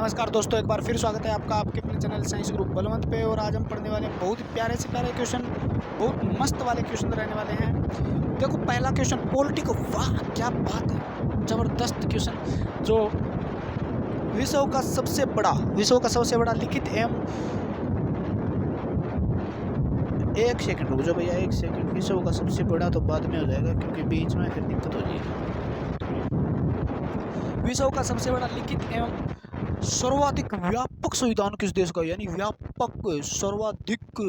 नमस्कार दोस्तों, एक बार फिर स्वागत है आपका आपके अपने चैनल साइंस ग्रुप बलवंत पे। और आज हम पढ़ने वाले हैं बहुत ही प्यारे से प्यारे क्वेश्चन, बहुत मस्त वाले क्वेश्चन रहने वाले हैं। देखो पहला क्वेश्चन पॉलिटिको, वाह क्या बात है, जबरदस्त क्वेश्चन। जो विश्व का सबसे बड़ा लिखित एवं, एक सेकंड रुक जाओ भैया, एक सेकंड। विश्व का सबसे बड़ा तो बाद में हो जाएगा क्योंकि बीच में फिर दिक्कत हो जाएगी। विश्व का सबसे बड़ा लिखित एवं सर्वाधिक व्यापक संविधान किस देश का, यानी व्यापक सर्वाधिक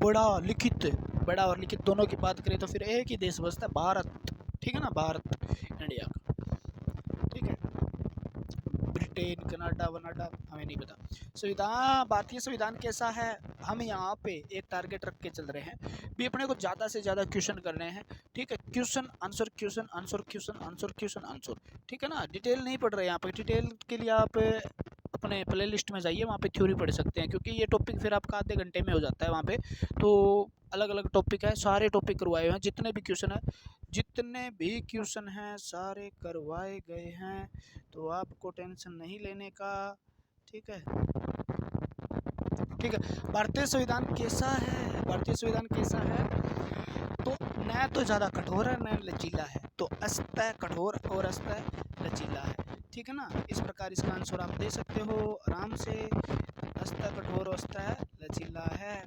बड़ा और लिखित दोनों की बात करें तो फिर एक ही देश बचता है, भारत। ठीक है ना, भारत इंडिया का। ठीक है, ब्रिटेन कनाडा वनाडा हमें नहीं पता। संविधान, भारतीय संविधान कैसा है, हम यहाँ पे एक टारगेट रख के चल रहे हैं भी, अपने को ज़्यादा से ज़्यादा क्वेश्चन करने हैं। ठीक है, question answer question answer question answer question answer. ठीक है ना, डिटेल नहीं पढ़ रहे हैं यहाँ पे। डिटेल के लिए आप अपने प्ले लिस्ट में जाइए, वहाँ पे थ्योरी पढ़ सकते हैं, क्योंकि ये टॉपिक फिर आपका आधे घंटे में हो जाता है वहाँ पे। तो अलग अलग टॉपिक है, सारे टॉपिक करवाए हुए हैं, जितने भी क्वेश्चन हैं सारे करवाए गए हैं, तो आपको टेंशन नहीं लेने का। ठीक है, ठीक है। भारतीय संविधान कैसा है, तो न तो ज़्यादा कठोर है न लचीला है, तो अस्तः कठोर और अस्तः लचीला है। ठीक है ना, इस प्रकार इसका आंसर आप दे सकते हो आराम से। अस्तः कठोर अस्तः लचीला है,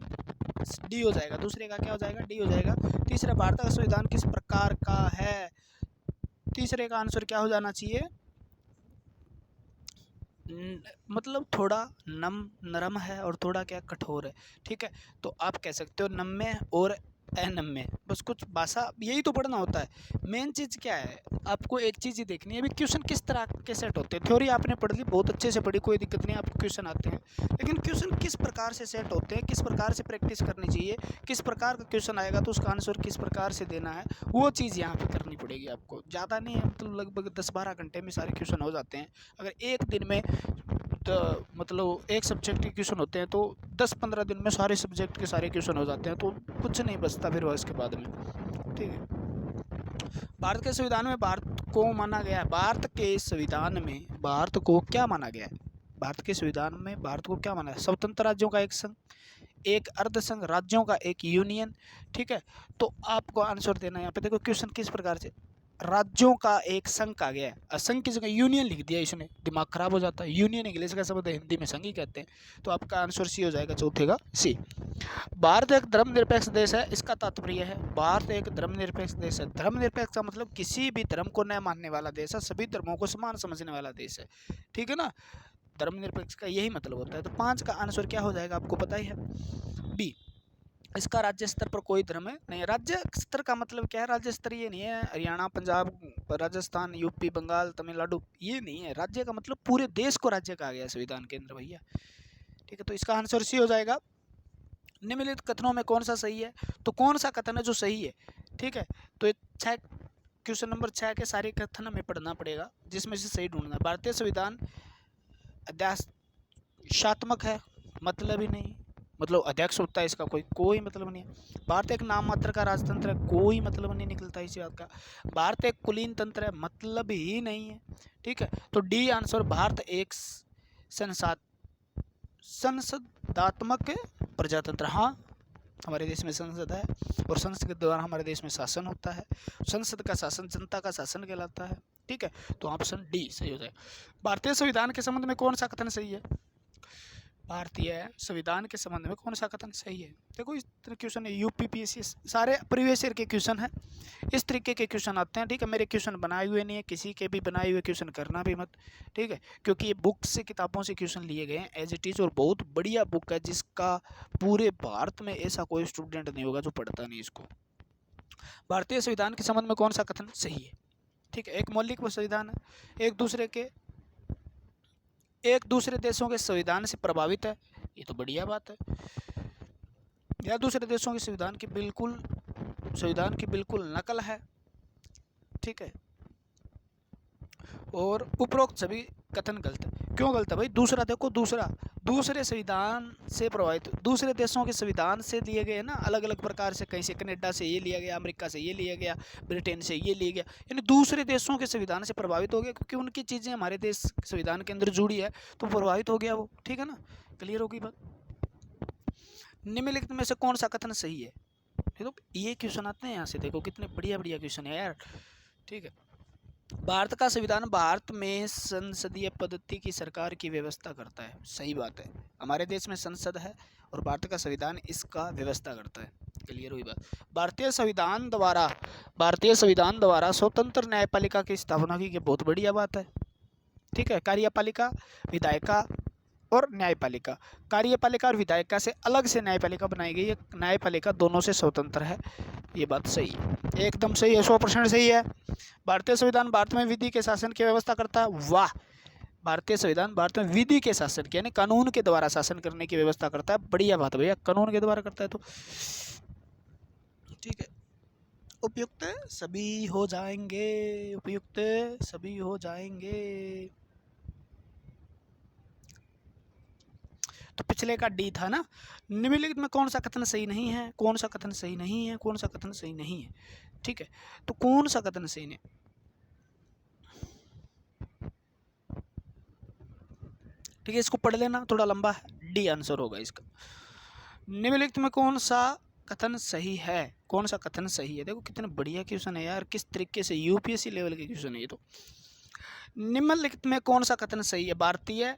डी हो जाएगा। दूसरे का क्या हो जाएगा, डी हो जाएगा। तीसरा, भारत का संविधान किस प्रकार का है, तीसरे का आंसर क्या हो जाना चाहिए, मतलब थोड़ा नरम है और थोड़ा क्या कठोर है। ठीक है, तो आप कह सकते हो नम्य और अनम्य, बस कुछ भाषा यही तो पढ़ना होता है। मेन चीज़ क्या है, आपको एक चीज़ ही देखनी है, अभी क्वेश्चन किस तरह के सेट होते हैं। थ्योरी आपने पढ़ ली, बहुत अच्छे से पढ़ी, कोई दिक्कत नहीं, आपको क्वेश्चन आते हैं, लेकिन क्वेश्चन किस प्रकार से सेट होते हैं, किस प्रकार से प्रैक्टिस करनी चाहिए, किस प्रकार का क्वेश्चन आएगा तो उसका आंसर किस प्रकार से देना है, वो चीज़ यहाँ पे करनी पड़ेगी आपको। ज़्यादा नहीं है, मतलब लगभग 10-12 घंटे में सारे क्वेश्चन हो जाते हैं। अगर एक दिन में तो मतलब एक सब्जेक्ट के क्वेश्चन होते हैं तो 10-15 दिन में सारे सब्जेक्ट के सारे क्वेश्चन हो जाते हैं, तो कुछ नहीं बचता फिर इसके बाद में। ठीक है, भारत के संविधान में भारत को माना गया है, भारत के संविधान में भारत को क्या माना गया है, भारत के संविधान में भारत को क्या माना है, स्वतंत्र राज्यों का एक संघ, एक अर्ध संघ राज्यों का एक यूनियन। ठीक है, तो आपको आंसर देना है यहाँ पे। देखो क्वेश्चन किस प्रकार से, राज्यों का एक संघ आ गया है, संघ की जगह यूनियन लिख दिया इसने, दिमाग खराब हो जाता है। यूनियन इंग्लिश का शब्द है, हिंदी में संघ ही कहते हैं, तो आपका आंसर सी हो जाएगा, चौथे का सी। भारत एक धर्मनिरपेक्ष देश है, इसका तात्पर्य है भारत एक धर्मनिरपेक्ष देश है। धर्मनिरपेक्ष का मतलब किसी भी धर्म को न मानने वाला देश है, सभी धर्मों को समान समझने वाला देश है। ठीक है ना, धर्मनिरपेक्ष का यही मतलब होता है। तो 5 का आंसर क्या हो जाएगा, आपको पता ही है, बी। इसका राज्य स्तर पर कोई धर्म नहीं है। राज्य स्तर का मतलब क्या है, राज्य स्तर ये नहीं है हरियाणा पंजाब राजस्थान यूपी बंगाल तमिलनाडु, ये नहीं है। राज्य का मतलब पूरे देश को राज्य कहा गया संविधान के अंदर भैया। ठीक है, तो इसका आंसर सी हो जाएगा। निम्नलिखित कथनों में कौन सा सही है, तो कौन सा कथन है जो सही है। ठीक है, तो 6 क्वेश्चन नंबर 6 के सारे कथन हमें पढ़ना पड़ेगा, जिसमें से सही ढूंढना। भारतीय संविधान अध्यादेशात्मक है, मतलब ही नहीं, मतलब अध्यक्ष होता है, इसका कोई मतलब नहीं है। भारत एक नाम मात्र का राजतंत्र है, कोई मतलब नहीं निकलता इसी बात का। भारत एक कुलीन तंत्र है, मतलब ही नहीं है। ठीक है, तो डी आंसर, भारत एक संसदात्मक प्रजातंत्र। हाँ, हमारे देश में संसद है और संसद के द्वारा हमारे देश में शासन होता है। संसद का शासन जनता का शासन कहलाता है। ठीक है, तो ऑप्शन डी सही हो जाएगा। भारतीय संविधान के संबंध में कौन सा कथन सही है, भारतीय संविधान के संबंध में कौन सा कथन सही है। देखो इस तरह क्वेश्चन है, यूपीपीएससी सारे प्रीवियस ईयर के क्वेश्चन हैं, इस तरीके के क्वेश्चन आते हैं। ठीक है, मेरे क्वेश्चन बनाए हुए नहीं है, किसी के भी बनाए हुए क्वेश्चन करना भी मत। ठीक है, क्योंकि ये बुक से किताबों से क्वेश्चन लिए गए हैं एज इट इज, और बहुत बढ़िया बुक है, जिसका पूरे भारत में ऐसा कोई स्टूडेंट नहीं होगा जो पढ़ता नहीं इसको। भारतीय संविधान के संबंध में कौन सा कथन सही है। ठीक है, एक मौलिक संविधान है, एक दूसरे देशों के संविधान से प्रभावित है, ये तो बढ़िया बात है, या दूसरे देशों के संविधान की बिल्कुल नकल है। ठीक है, और उपरोक्त सभी कथन गलत है। क्यों गलत है भाई, दूसरे संविधान से प्रभावित, दूसरे देशों के संविधान से लिए गए ना, अलग अलग प्रकार से, कहीं से कनाडा से ये लिया गया, अमेरिका से ये लिया गया, ब्रिटेन से ये लिया गया, यानी दूसरे देशों के संविधान से प्रभावित हो गया, क्योंकि उनकी चीज़ें हमारे देश संविधान के अंदर जुड़ी है, तो प्रभावित हो गया वो। ठीक है ना, क्लियर होगी बात। निम्नलिखित में से कौन सा कथन सही है? तो ये क्वेश्चन आते हैं यहाँ से, देखो कितने बढ़िया बढ़िया क्वेश्चन है यार। ठीक है, भारत का संविधान भारत में संसदीय पद्धति की सरकार की व्यवस्था करता है। सही बात है, हमारे देश में संसद है और भारत का संविधान इसका व्यवस्था करता है। क्लियर हुई बात। भारतीय संविधान द्वारा स्वतंत्र न्यायपालिका की स्थापना की, बहुत बढ़िया बात है। ठीक है, कार्यपालिका, विधायिका और न्यायपालिका, कार्यपालिका और विधायिका से अलग से न्यायपालिका बनाई गई है, न्यायपालिका दोनों से स्वतंत्र है। ये बात सही है, एकदम सही है, 100% सही है। भारतीय संविधान भारत में विधि के शासन की व्यवस्था करता है। वाह, भारतीय संविधान भारत में विधि के शासन की, यानी कानून के द्वारा शासन करने की व्यवस्था करता है। बढ़िया बात भैया, कानून के द्वारा करता है तो ठीक है। उपयुक्त सभी हो जाएंगे, उपयुक्त सभी हो जाएंगे। तो पिछले का डी था ना। निम्नलिखित में कौन सा कथन सही नहीं है? कौन सा कथन सही नहीं है? कौन सा कथन सही नहीं है? ठीक है, तो कौन सा कथन सही नहीं? ठीक है, इसको पढ़ लेना, थोड़ा लंबा है, डी आंसर होगा इसका। निम्नलिखित में कौन सा कथन सही है? कौन सा कथन सही है? देखो कितने बढ़िया क्वेश्चन है यार, किस तरीके से यूपीएससी लेवल के क्वेश्चन है ये तो। निम्नलिखित में कौन सा कथन सही है? भारतीय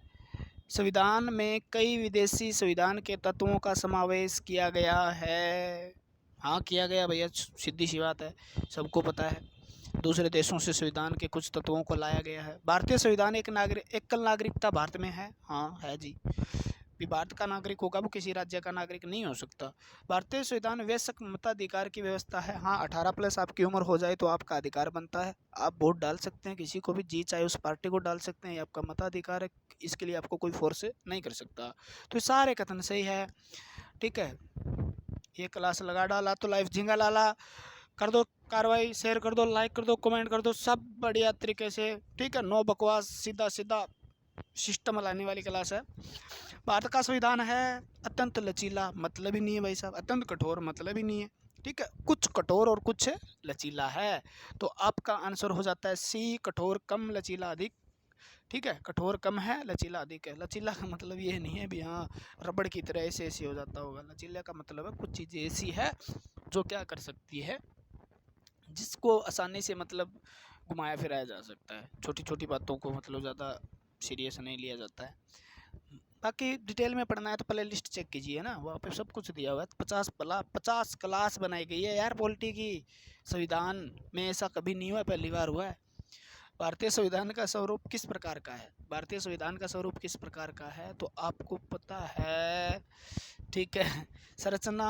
संविधान में कई विदेशी संविधान के तत्वों का समावेश किया गया है। हाँ, किया गया भैया, सीधी सी बात है, सबको पता है। दूसरे देशों से संविधान के कुछ तत्वों को लाया गया है। भारतीय संविधान एकल नागरिकता भारत में है। हाँ है जी, भी भारत का नागरिक होगा वो किसी राज्य का नागरिक नहीं हो सकता। भारतीय संविधान वयस्क मताधिकार की व्यवस्था है। हाँ, 18+ आपकी उम्र हो जाए तो आपका अधिकार बनता है, आप वोट डाल सकते हैं किसी को भी, जी चाहे उस पार्टी को डाल सकते हैं, ये आपका मताधिकार है, इसके लिए आपको कोई फोर्स नहीं कर सकता। तो ये सारे कथन सही है। ठीक है, ये क्लास लगा डाला तो लाइव झिंगा लाला कर दो, कार्रवाई शेयर कर दो, लाइक कर दो, कमेंट कर दो, सब बढ़िया तरीके से। ठीक है, नो बकवास, सीधा सीधा सिस्टम लाने वाली क्लास है। भारत का संविधान है अत्यंत लचीला, मतलब ही नहीं है भाई साहब, अत्यंत कठोर मतलब ही नहीं है। ठीक है, कुछ कठोर और कुछ लचीला है, तो आपका आंसर हो जाता है सी, कठोर कम लचीला अधिक। ठीक है, कठोर कम है, लचीला अधिक है। लचीला का मतलब ये नहीं है भी हाँ रबड़ की तरह ऐसे ऐसे हो जाता होगा। लचीला का मतलब है कुछ चीज़ें ऐसी है जो क्या कर सकती है, जिसको आसानी से मतलब घुमाया फिराया जा सकता है। छोटी छोटी बातों को मतलब ज़्यादा सीरियस नहीं लिया जाता है। बाकी डिटेल में पढ़ना है तो प्ले लिस्ट चेक कीजिए ना, वहाँ पे सब कुछ दिया हुआ है। 50 क्लास बनाई गई है यार पॉलिटी की। संविधान में ऐसा कभी नहीं हुआ, पहली बार हुआ है। भारतीय संविधान का स्वरूप किस प्रकार का है? भारतीय संविधान का स्वरूप किस प्रकार का है तो आपको पता है। ठीक है, संरचना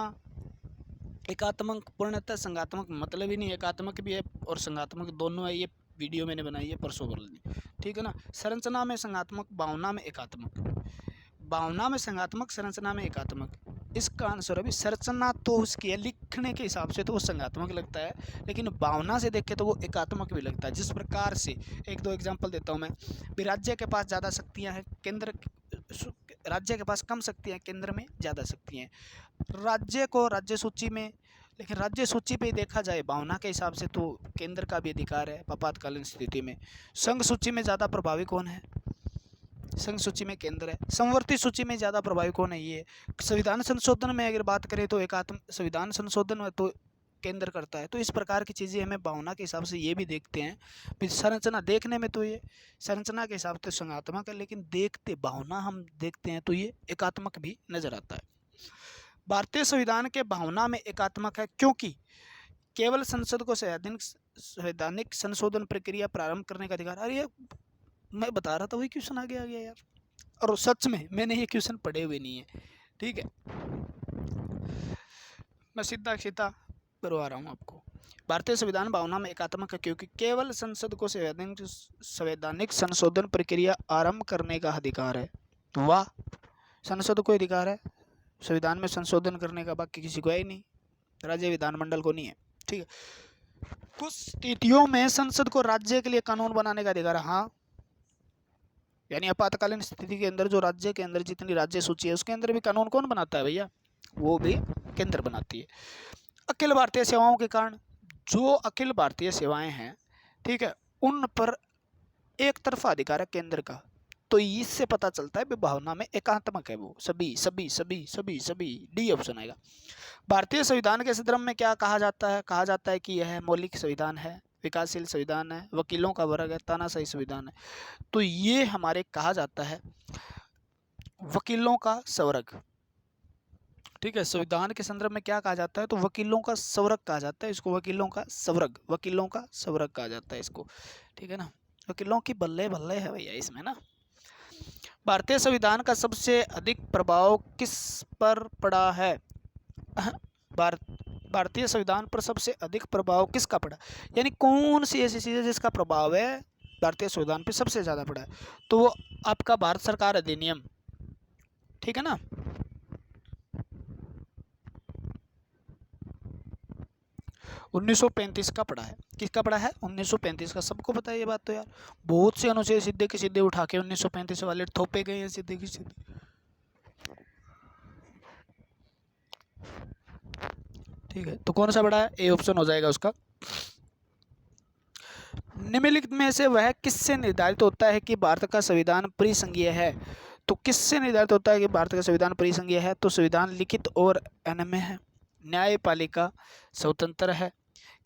एकात्मक, पूर्णतः संघात्मक, मतलब ही नहीं, एकात्मक भी है और संघात्मक दोनों है। ये वीडियो मैंने बनाई है परसों बोल दी। ठीक है ना, संरचना में संघात्मक, भावना में एकात्मक, भावना में संघात्मक, संरचना में एकात्मक। इसका आंसर अभी संरचना तो उसकी है, लिखने के हिसाब से तो वो संघात्मक लगता है, लेकिन भावना से देखे तो वो एकात्मक भी लगता है। जिस प्रकार से, एक दो एग्जांपल देता हूँ मैं। भी राज्य के पास ज़्यादा शक्तियाँ हैं, राज्य के पास कम शक्तियाँ, केंद्र में ज़्यादा शक्तियाँ हैं। राज्य को राज्य सूची में, लेकिन राज्य सूची पे देखा जाए भावना के हिसाब से तो केंद्र का भी अधिकार है आपातकालीन स्थिति में। संघ सूची में ज़्यादा प्रभावी कौन है? संघ सूची में केंद्र है। संवर्ती सूची में ज़्यादा प्रभावी कौन है? ये। संविधान संशोधन में अगर बात करें तो एकात्म संविधान संशोधन में तो केंद्र करता है। तो इस प्रकार की चीज़ें हमें भावना के हिसाब से ये भी देखते हैं। फिर संरचना देखने में तो ये संरचना के हिसाब से संघात्मक है, लेकिन देखते भावना हम देखते हैं तो ये एकात्मक भी नजर आता है। भारतीय संविधान के भावना में एकात्मक है क्योंकि केवल संसद को संवैधानिक संशोधन प्रक्रिया प्रारंभ करने का अधिकार। अरे मैं बता रहा था वही क्वेश्चन आ गया यार, और सच में मैंने ये क्वेश्चन पढ़े हुए नहीं है। ठीक है, मैं सीधा सीधा करवा रहा हूँ आपको। भारतीय संविधान भावना में एकात्मक है क्योंकि केवल संसद को संवैधानिक संशोधन प्रक्रिया आरंभ करने का अधिकार है। वाह, संसद को अधिकार है संविधान में संशोधन करने का, बाकी किसी को है ही नहीं, राज्य विधानमंडल को नहीं है। ठीक है, कुछ स्थितियों में संसद को राज्य के लिए कानून बनाने का अधिकार है। हाँ, यानी आपातकालीन स्थिति के अंदर जो राज्य के अंदर जितनी राज्य सूची है उसके अंदर भी कानून कौन बनाता है भैया? वो भी केंद्र बनाती है। अखिल भारतीय सेवाओं के कारण जो अखिल भारतीय सेवाएं हैं, ठीक है, उन पर एक तरफा अधिकार है केंद्र का। तो इससे पता चलता है विभावना में एकात्मक है वो, सभी सभी सभी सभी सभी, डी ऑप्शन आएगा। भारतीय संविधान के संदर्भ में क्या कहा जाता है? कहा जाता है कि यह मौलिक संविधान है, विकासशील संविधान है, वकीलों का वर्ग है, तानाशाही संविधान है। तो ये हमारे कहा जाता है वकीलों का स्वर्ग, ठीक है। संविधान के संदर्भ में क्या कहा जाता है? तो वकीलों का स्वर्ग कहा जाता है इसको, वकीलों का स्वर्ग, वकीलों का स्वर्ग कहा जाता है इसको, ठीक है ना। वकीलों की बल्ले बल्ले है भैया इसमें ना। भारतीय संविधान का सबसे अधिक प्रभाव किस पर पड़ा है? भारतीय संविधान पर सबसे अधिक प्रभाव किसका पड़ा? यानी कौन सी ऐसी चीज़ है जिसका प्रभाव है भारतीय संविधान पर सबसे ज़्यादा पड़ा है? तो वो आपका भारत सरकार अधिनियम, ठीक है ना। 1935 का पड़ा है। किसका पड़ा है? 1935 का। सबको पता है ये बात तो यार, बहुत से अनुच्छेद सीधे के सीधे उठा के 1935 वाले थोपे गए हैं सीधे के सीधे, ठीक है। तो कौन सा बड़ा है? ए ऑप्शन हो जाएगा उसका। निम्नलिखित में से वह किससे निर्धारित होता है कि भारत का संविधान परिसंघीय है? तो किससे निर्धारित होता है कि भारत का संविधान परिसंघीय है? तो संविधान लिखित और अनम्य है, न्यायपालिका स्वतंत्र है,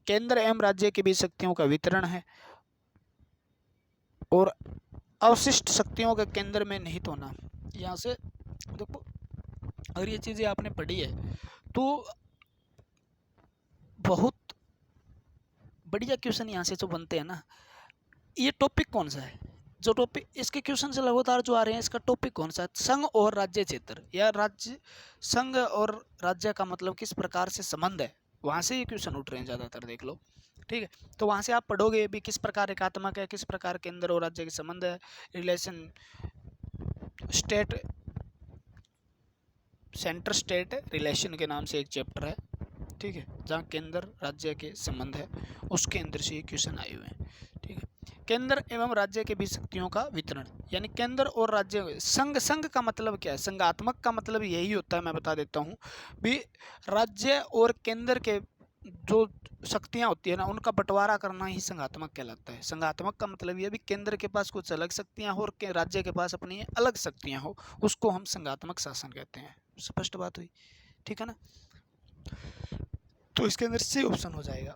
केंद्र एवं राज्य के बीच शक्तियों का वितरण है, और अवशिष्ट शक्तियों का केंद्र में निहित होना। यहाँ से देखो, अगर ये चीज़ें आपने पढ़ी है तो बहुत बढ़िया क्वेश्चन यहाँ से जो बनते हैं ना। ये टॉपिक कौन सा है? जो टॉपिक इसके क्वेश्चन से लगातार जो आ रहे हैं, इसका टॉपिक कौन सा है? संघ और राज्य क्षेत्र, या राज्य, संघ और राज्य का मतलब किस प्रकार से संबंध है, वहाँ से ये क्वेश्चन उठ रहे हैं ज़्यादातर, देख लो, ठीक है। तो वहाँ से आप पढ़ोगे भी किस प्रकार एकात्मक है, किस प्रकार केंद्र और राज्य के संबंध है, relation state, centre state relation के नाम से एक चैप्टर है, ठीक है, जहाँ केंद्र राज्य के संबंध है, उसके अंदर से ये क्वेश्चन आए हुए हैं, ठीक है। केंद्र एवं राज्य के बीच शक्तियों का वितरण, यानी केंद्र और राज्य, संघ, संघ का मतलब क्या है? संघात्मक का मतलब यही होता है, मैं बता देता हूँ भी, राज्य और केंद्र के जो शक्तियाँ होती है ना, उनका बंटवारा करना ही संघात्मक कहलाता है। संघात्मक का मतलब यह भी केंद्र के पास कुछ अलग शक्तियाँ हो और राज्य के पास अपनी अलग शक्तियाँ हो, उसको हम संघात्मक शासन कहते हैं। स्पष्ट बात हुई, ठीक है ना। तो इसके अंदर से ऑप्शन हो जाएगा।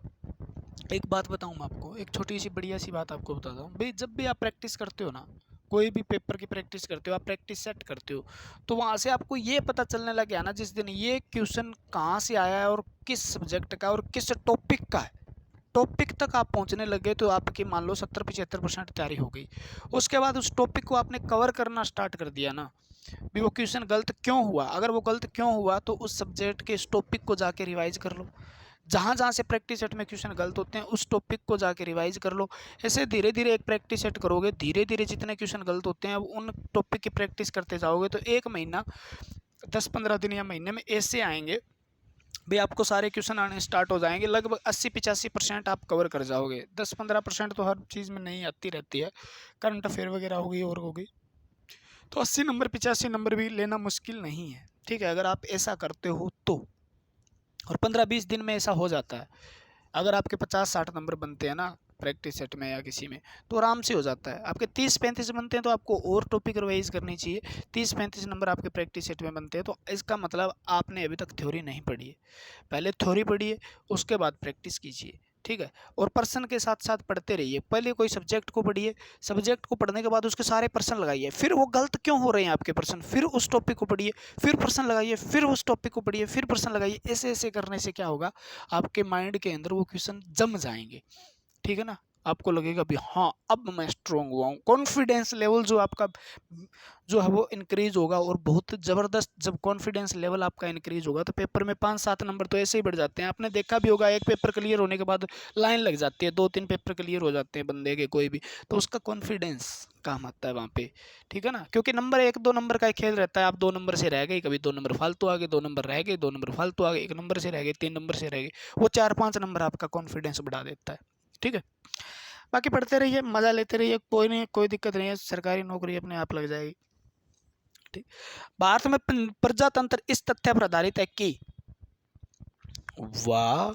एक बात बताऊं मैं आपको, एक छोटी सी बढ़िया सी बात आपको बताता हूँ भाई, जब भी आप प्रैक्टिस करते हो ना, कोई भी पेपर की प्रैक्टिस करते हो, आप प्रैक्टिस सेट करते हो, तो वहाँ से आपको ये पता चलने लग गया ना जिस दिन ये क्वेश्चन कहाँ से आया है और किस सब्जेक्ट का और किस टॉपिक का है, टॉपिक तक आप पहुँचने लगे तो आपकी मान लो 70-75% तैयारी हो गई। उसके बाद उस टॉपिक को आपने कवर करना स्टार्ट कर दिया ना, भी वो क्वेश्चन गलत क्यों हुआ, अगर वो गलत क्यों हुआ तो उस सब्जेक्ट के इस टॉपिक को जाके रिवाइज कर लो। जहाँ जहाँ से प्रैक्टिस सेट में क्वेश्चन गलत होते हैं उस टॉपिक को जाके रिवाइज कर लो। ऐसे धीरे धीरे एक प्रैक्टिस सेट करोगे, धीरे धीरे जितने क्वेश्चन गलत होते हैं उन टॉपिक की प्रैक्टिस करते जाओगे, तो एक महीना 10-15 दिन या महीने में ऐसे आएंगे भाई, आपको सारे क्वेश्चन आने स्टार्ट हो जाएंगे, लगभग 80-85% आप कवर कर जाओगे। 10-15% तो हर चीज़ में नहीं आती रहती है, करंट अफेयर वगैरह हो गई और हो गई, तो 80 नंबर 85 नंबर भी लेना मुश्किल नहीं है, ठीक है, अगर आप ऐसा करते हो तो। और 15-20 दिन में ऐसा हो जाता है। अगर आपके 50-60 नंबर बनते हैं ना प्रैक्टिस सेट में या किसी में, तो आराम से हो जाता है। आपके 30-35 बनते हैं तो आपको और टॉपिक रिवाइज करनी चाहिए। 30-35 नंबर आपके प्रैक्टिस सेट में बनते हैं तो इसका मतलब आपने अभी तक थ्योरी नहीं पढ़ी है। पहले थ्योरी पढ़िए, उसके बाद प्रैक्टिस कीजिए, ठीक है। और पर्सन के साथ साथ पढ़ते रहिए। पहले कोई सब्जेक्ट को पढ़िए, सब्जेक्ट को पढ़ने के बाद उसके सारे पर्सन लगाइए, फिर वो गलत क्यों हो रहे हैं आपके पर्सन, फिर उस टॉपिक को पढ़िए, फिर पर्सन लगाइए, फिर उस टॉपिक को पढ़िए, फिर पर्सन लगाइए। ऐसे ऐसे करने से क्या होगा, आपके माइंड के अंदर वो क्वेश्चन जम जाएंगे, ठीक है ना। आपको लगेगा भी हाँ अब मैं स्ट्रॉन्ग हुआ हूँ, कॉन्फिडेंस लेवल जो आपका जो है वो इंक्रीज होगा, और बहुत ज़बरदस्त। जब कॉन्फिडेंस लेवल आपका इंक्रीज होगा तो पेपर में 5-7 नंबर तो ऐसे ही बढ़ जाते हैं। आपने देखा भी होगा, एक पेपर क्लियर होने के बाद लाइन लग जाती है, 2-3 पेपर क्लियर हो जाते हैं बंदे के कोई भी, तो उसका कॉन्फिडेंस काम आता है वहाँ पे, ठीक है ना। क्योंकि नंबर 1-2 नंबर का खेल रहता है, आप 2 नंबर से रह गए, कभी 2 नंबर फालतू आ गए, 2 नंबर रह गए, 2 नंबर फालतू आ गए, 1 नंबर से रह गए, 3 नंबर से रह गए, वो 4-5 नंबर आपका कॉन्फिडेंस बढ़ा देता है, ठीक है। बाकी पढ़ते रहिए, मजा लेते रहिए, कोई नहीं, कोई दिक्कत नहीं है, सरकारी नौकरी अपने आप लग जाएगी। ठीक। भारत में प्रजातंत्र इस तथ्य पर आधारित है कि, वाह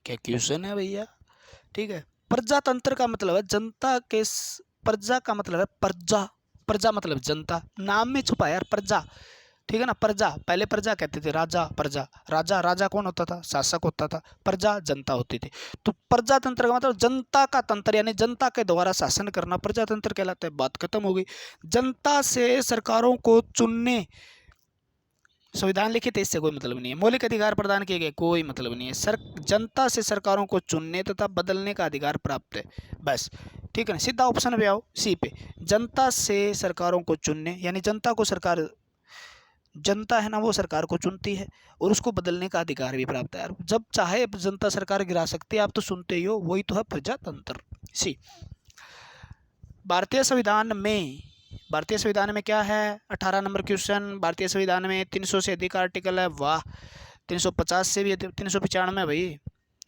क्या क्वेश्चन है भैया। ठीक है, प्रजातंत्र का मतलब है जनता के, प्रजा का मतलब है प्रजा, प्रजा मतलब जनता, नाम में छुपा है यार प्रजा। ठीक है ना, प्रजा, पहले प्रजा कहते थे, राजा प्रजा, राजा राजा कौन होता था, शासक होता था, प्रजा जनता होती थी। तो प्रजातंत्र का मतलब जनता का तंत्र, यानी जनता के द्वारा शासन करना प्रजातंत्र कहलाता है। बात खत्म हो गई। जनता से सरकारों को चुनने, संविधान लिखित है, इससे कोई मतलब नहीं है। मौलिक अधिकार प्रदान किए गए, कोई मतलब नहीं है। जनता से सरकारों को चुनने तथा बदलने का अधिकार प्राप्त है, बस। ठीक है ना, सीधा ऑप्शन पे आओ, सी पे। जनता से सरकारों को चुनने, यानी जनता को सरकार, जनता है ना वो सरकार को चुनती है और उसको बदलने का अधिकार भी प्राप्त है। जब चाहे जनता सरकार गिरा सकती है, आप तो सुनते ही हो, वही तो है प्रजातंत्र। सी। भारतीय संविधान में, भारतीय संविधान में क्या है, 18 नंबर क्वेश्चन। भारतीय संविधान में 300 से अधिक आर्टिकल है, वाह। 350 से भी, 395 भाई,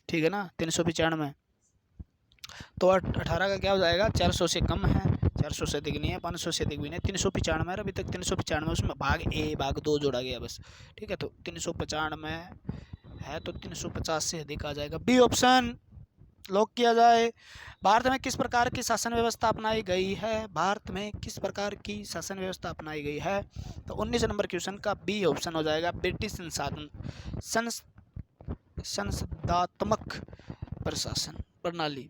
ठीक है ना, 395। तो 18 का क्या हो जाएगा, 400 से कम है, 400 से अधिक नहीं है, 500 से अधिक भी नहीं, 395 अभी तक 395, उसमें भाग ए भाग 2 जोड़ा गया बस। ठीक है, तो 395 है, तो 350 से अधिक आ जाएगा, बी ऑप्शन लॉक किया जाए। भारत में किस प्रकार की शासन व्यवस्था अपनाई गई है, भारत में किस प्रकार की शासन व्यवस्था अपनाई गई है, तो 19 नंबर क्वेश्चन का बी ऑप्शन हो जाएगा, ब्रिटिश संसाधन संसदात्मक प्रशासन प्रणाली।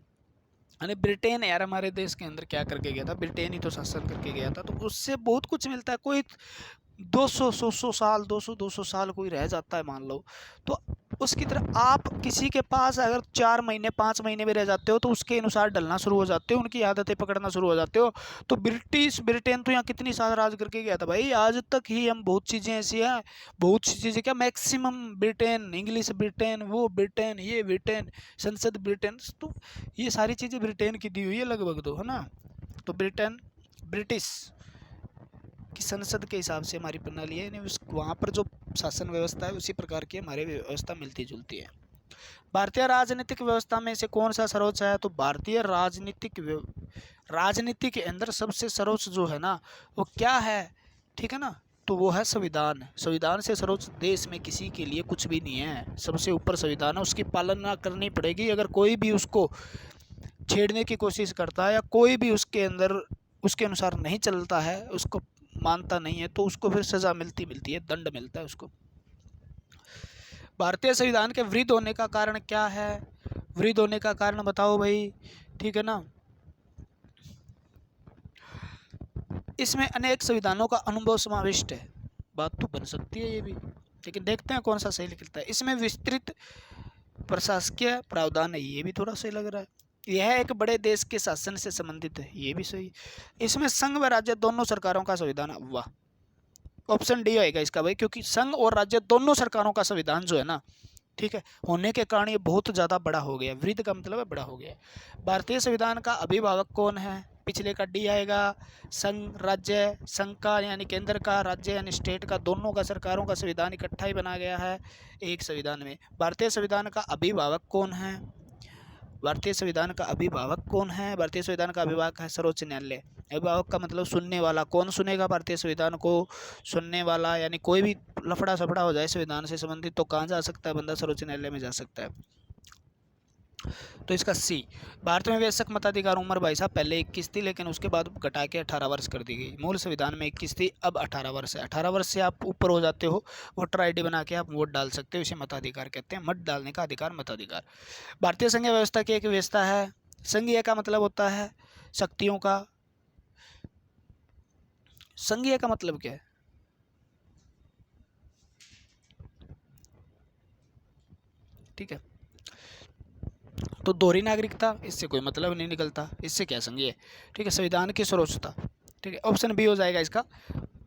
यानी ब्रिटेन यार हमारे देश के अंदर क्या करके गया था, ब्रिटेन ही तो शासन करके गया था, तो उससे बहुत कुछ मिलता है। कोई 200 साल 200 साल कोई रह जाता है मान लो, तो उसकी तरह आप किसी के पास अगर 4 महीने 5 महीने में रह जाते हो, तो उसके अनुसार ढलना शुरू हो जाते हो, उनकी आदतें पकड़ना शुरू हो जाते हो। तो ब्रिटेन तो यहाँ कितनी साल राज करके गया था भाई, आज तक ही हम बहुत चीज़ें ऐसी हैं, बहुत सी चीज़ें क्या, मैक्सिमम ब्रिटेन, इंग्लिश ब्रिटेन, वो ब्रिटेन, ये ब्रिटेन, संसद ब्रिटेन, तो ये सारी चीज़ें ब्रिटेन की दी हुई है लगभग, तो है ना। तो ब्रिटेन, ब्रिटिश की संसद के हिसाब से हमारी प्रणाली है, उस वहाँ पर जो शासन व्यवस्था है उसी प्रकार की हमारी व्यवस्था मिलती जुलती है। भारतीय राजनीतिक व्यवस्था में से कौन सा सर्वोच्च है, तो भारतीय राजनीति के अंदर सबसे सर्वोच्च जो है ना वो क्या है, ठीक है ना, तो वो है संविधान। संविधान से सर्वोच्च देश में किसी के लिए कुछ भी नहीं है, सबसे ऊपर संविधान है, उसकी पालना करनी पड़ेगी। अगर कोई भी उसको छेड़ने की कोशिश करता है या कोई भी उसके अंदर उसके अनुसार नहीं चलता है, उसको मानता नहीं है, तो उसको फिर सजा मिलती है, दंड मिलता है उसको। भारतीय संविधान के वृद्ध होने का कारण क्या है, वृद्ध होने का कारण बताओ भाई, ठीक है ना। इसमें अनेक संविधानों का अनुभव समाविष्ट है, बात तो बन सकती है ये भी, लेकिन देखते हैं कौन सा सही निकलता है। इसमें विस्तृत प्रशासकीय प्रावधान है, ये भी थोड़ा सही लग रहा है। यह एक बड़े देश के शासन से संबंधित है, ये भी सही। इसमें संघ व राज्य दोनों सरकारों का संविधान, वाह, ऑप्शन डी आएगा इसका भाई, क्योंकि संघ और राज्य दोनों सरकारों का संविधान जो है ना, ठीक है, होने के कारण ये बहुत ज़्यादा बड़ा हो गया। वृद्ध का मतलब है बड़ा हो गया। भारतीय संविधान का अभिभावक कौन है, पिछले का डी आएगा। संघ, राज्य, संघ का यानी केंद्र का, राज्य यानी स्टेट का, दोनों का सरकारों का संविधान इकट्ठा ही बना गया है एक संविधान में। भारतीय संविधान का अभिभावक कौन है, भारतीय संविधान का अभिभावक कौन है, भारतीय संविधान का अभिभावक है सर्वोच्च न्यायालय। अभिभावक का मतलब सुनने वाला, कौन सुनेगा भारतीय संविधान को, सुनने वाला, यानी कोई भी लफड़ा सफड़ा हो जाए संविधान से संबंधित तो कहाँ जा सकता है बंदा, सर्वोच्च न्यायालय में जा सकता है। तो इसका सी। भारत में वयस्क मताधिकार उम्र भाई साहब पहले 21 थी, लेकिन उसके बाद घटा के 18 वर्ष कर दी गई। मूल संविधान में 21 थी, अब 18 वर्ष है। 18 वर्ष से आप ऊपर हो जाते हो, वोटर आईडी बना के आप वोट डाल सकते हो, इसे मताधिकार कहते हैं। मत डालने का अधिकार मताधिकार। भारतीय संघीय व्यवस्था की एक व्यवस्था है। संघीय का मतलब होता है शक्तियों का, संघीय का मतलब क्या है, ठीक है, तो दोहरी नागरिकता, इससे कोई मतलब नहीं निकलता, इससे क्या संघीय, ठीक है। संविधान की सर्वोच्चता, ठीक है, ऑप्शन बी हो जाएगा इसका,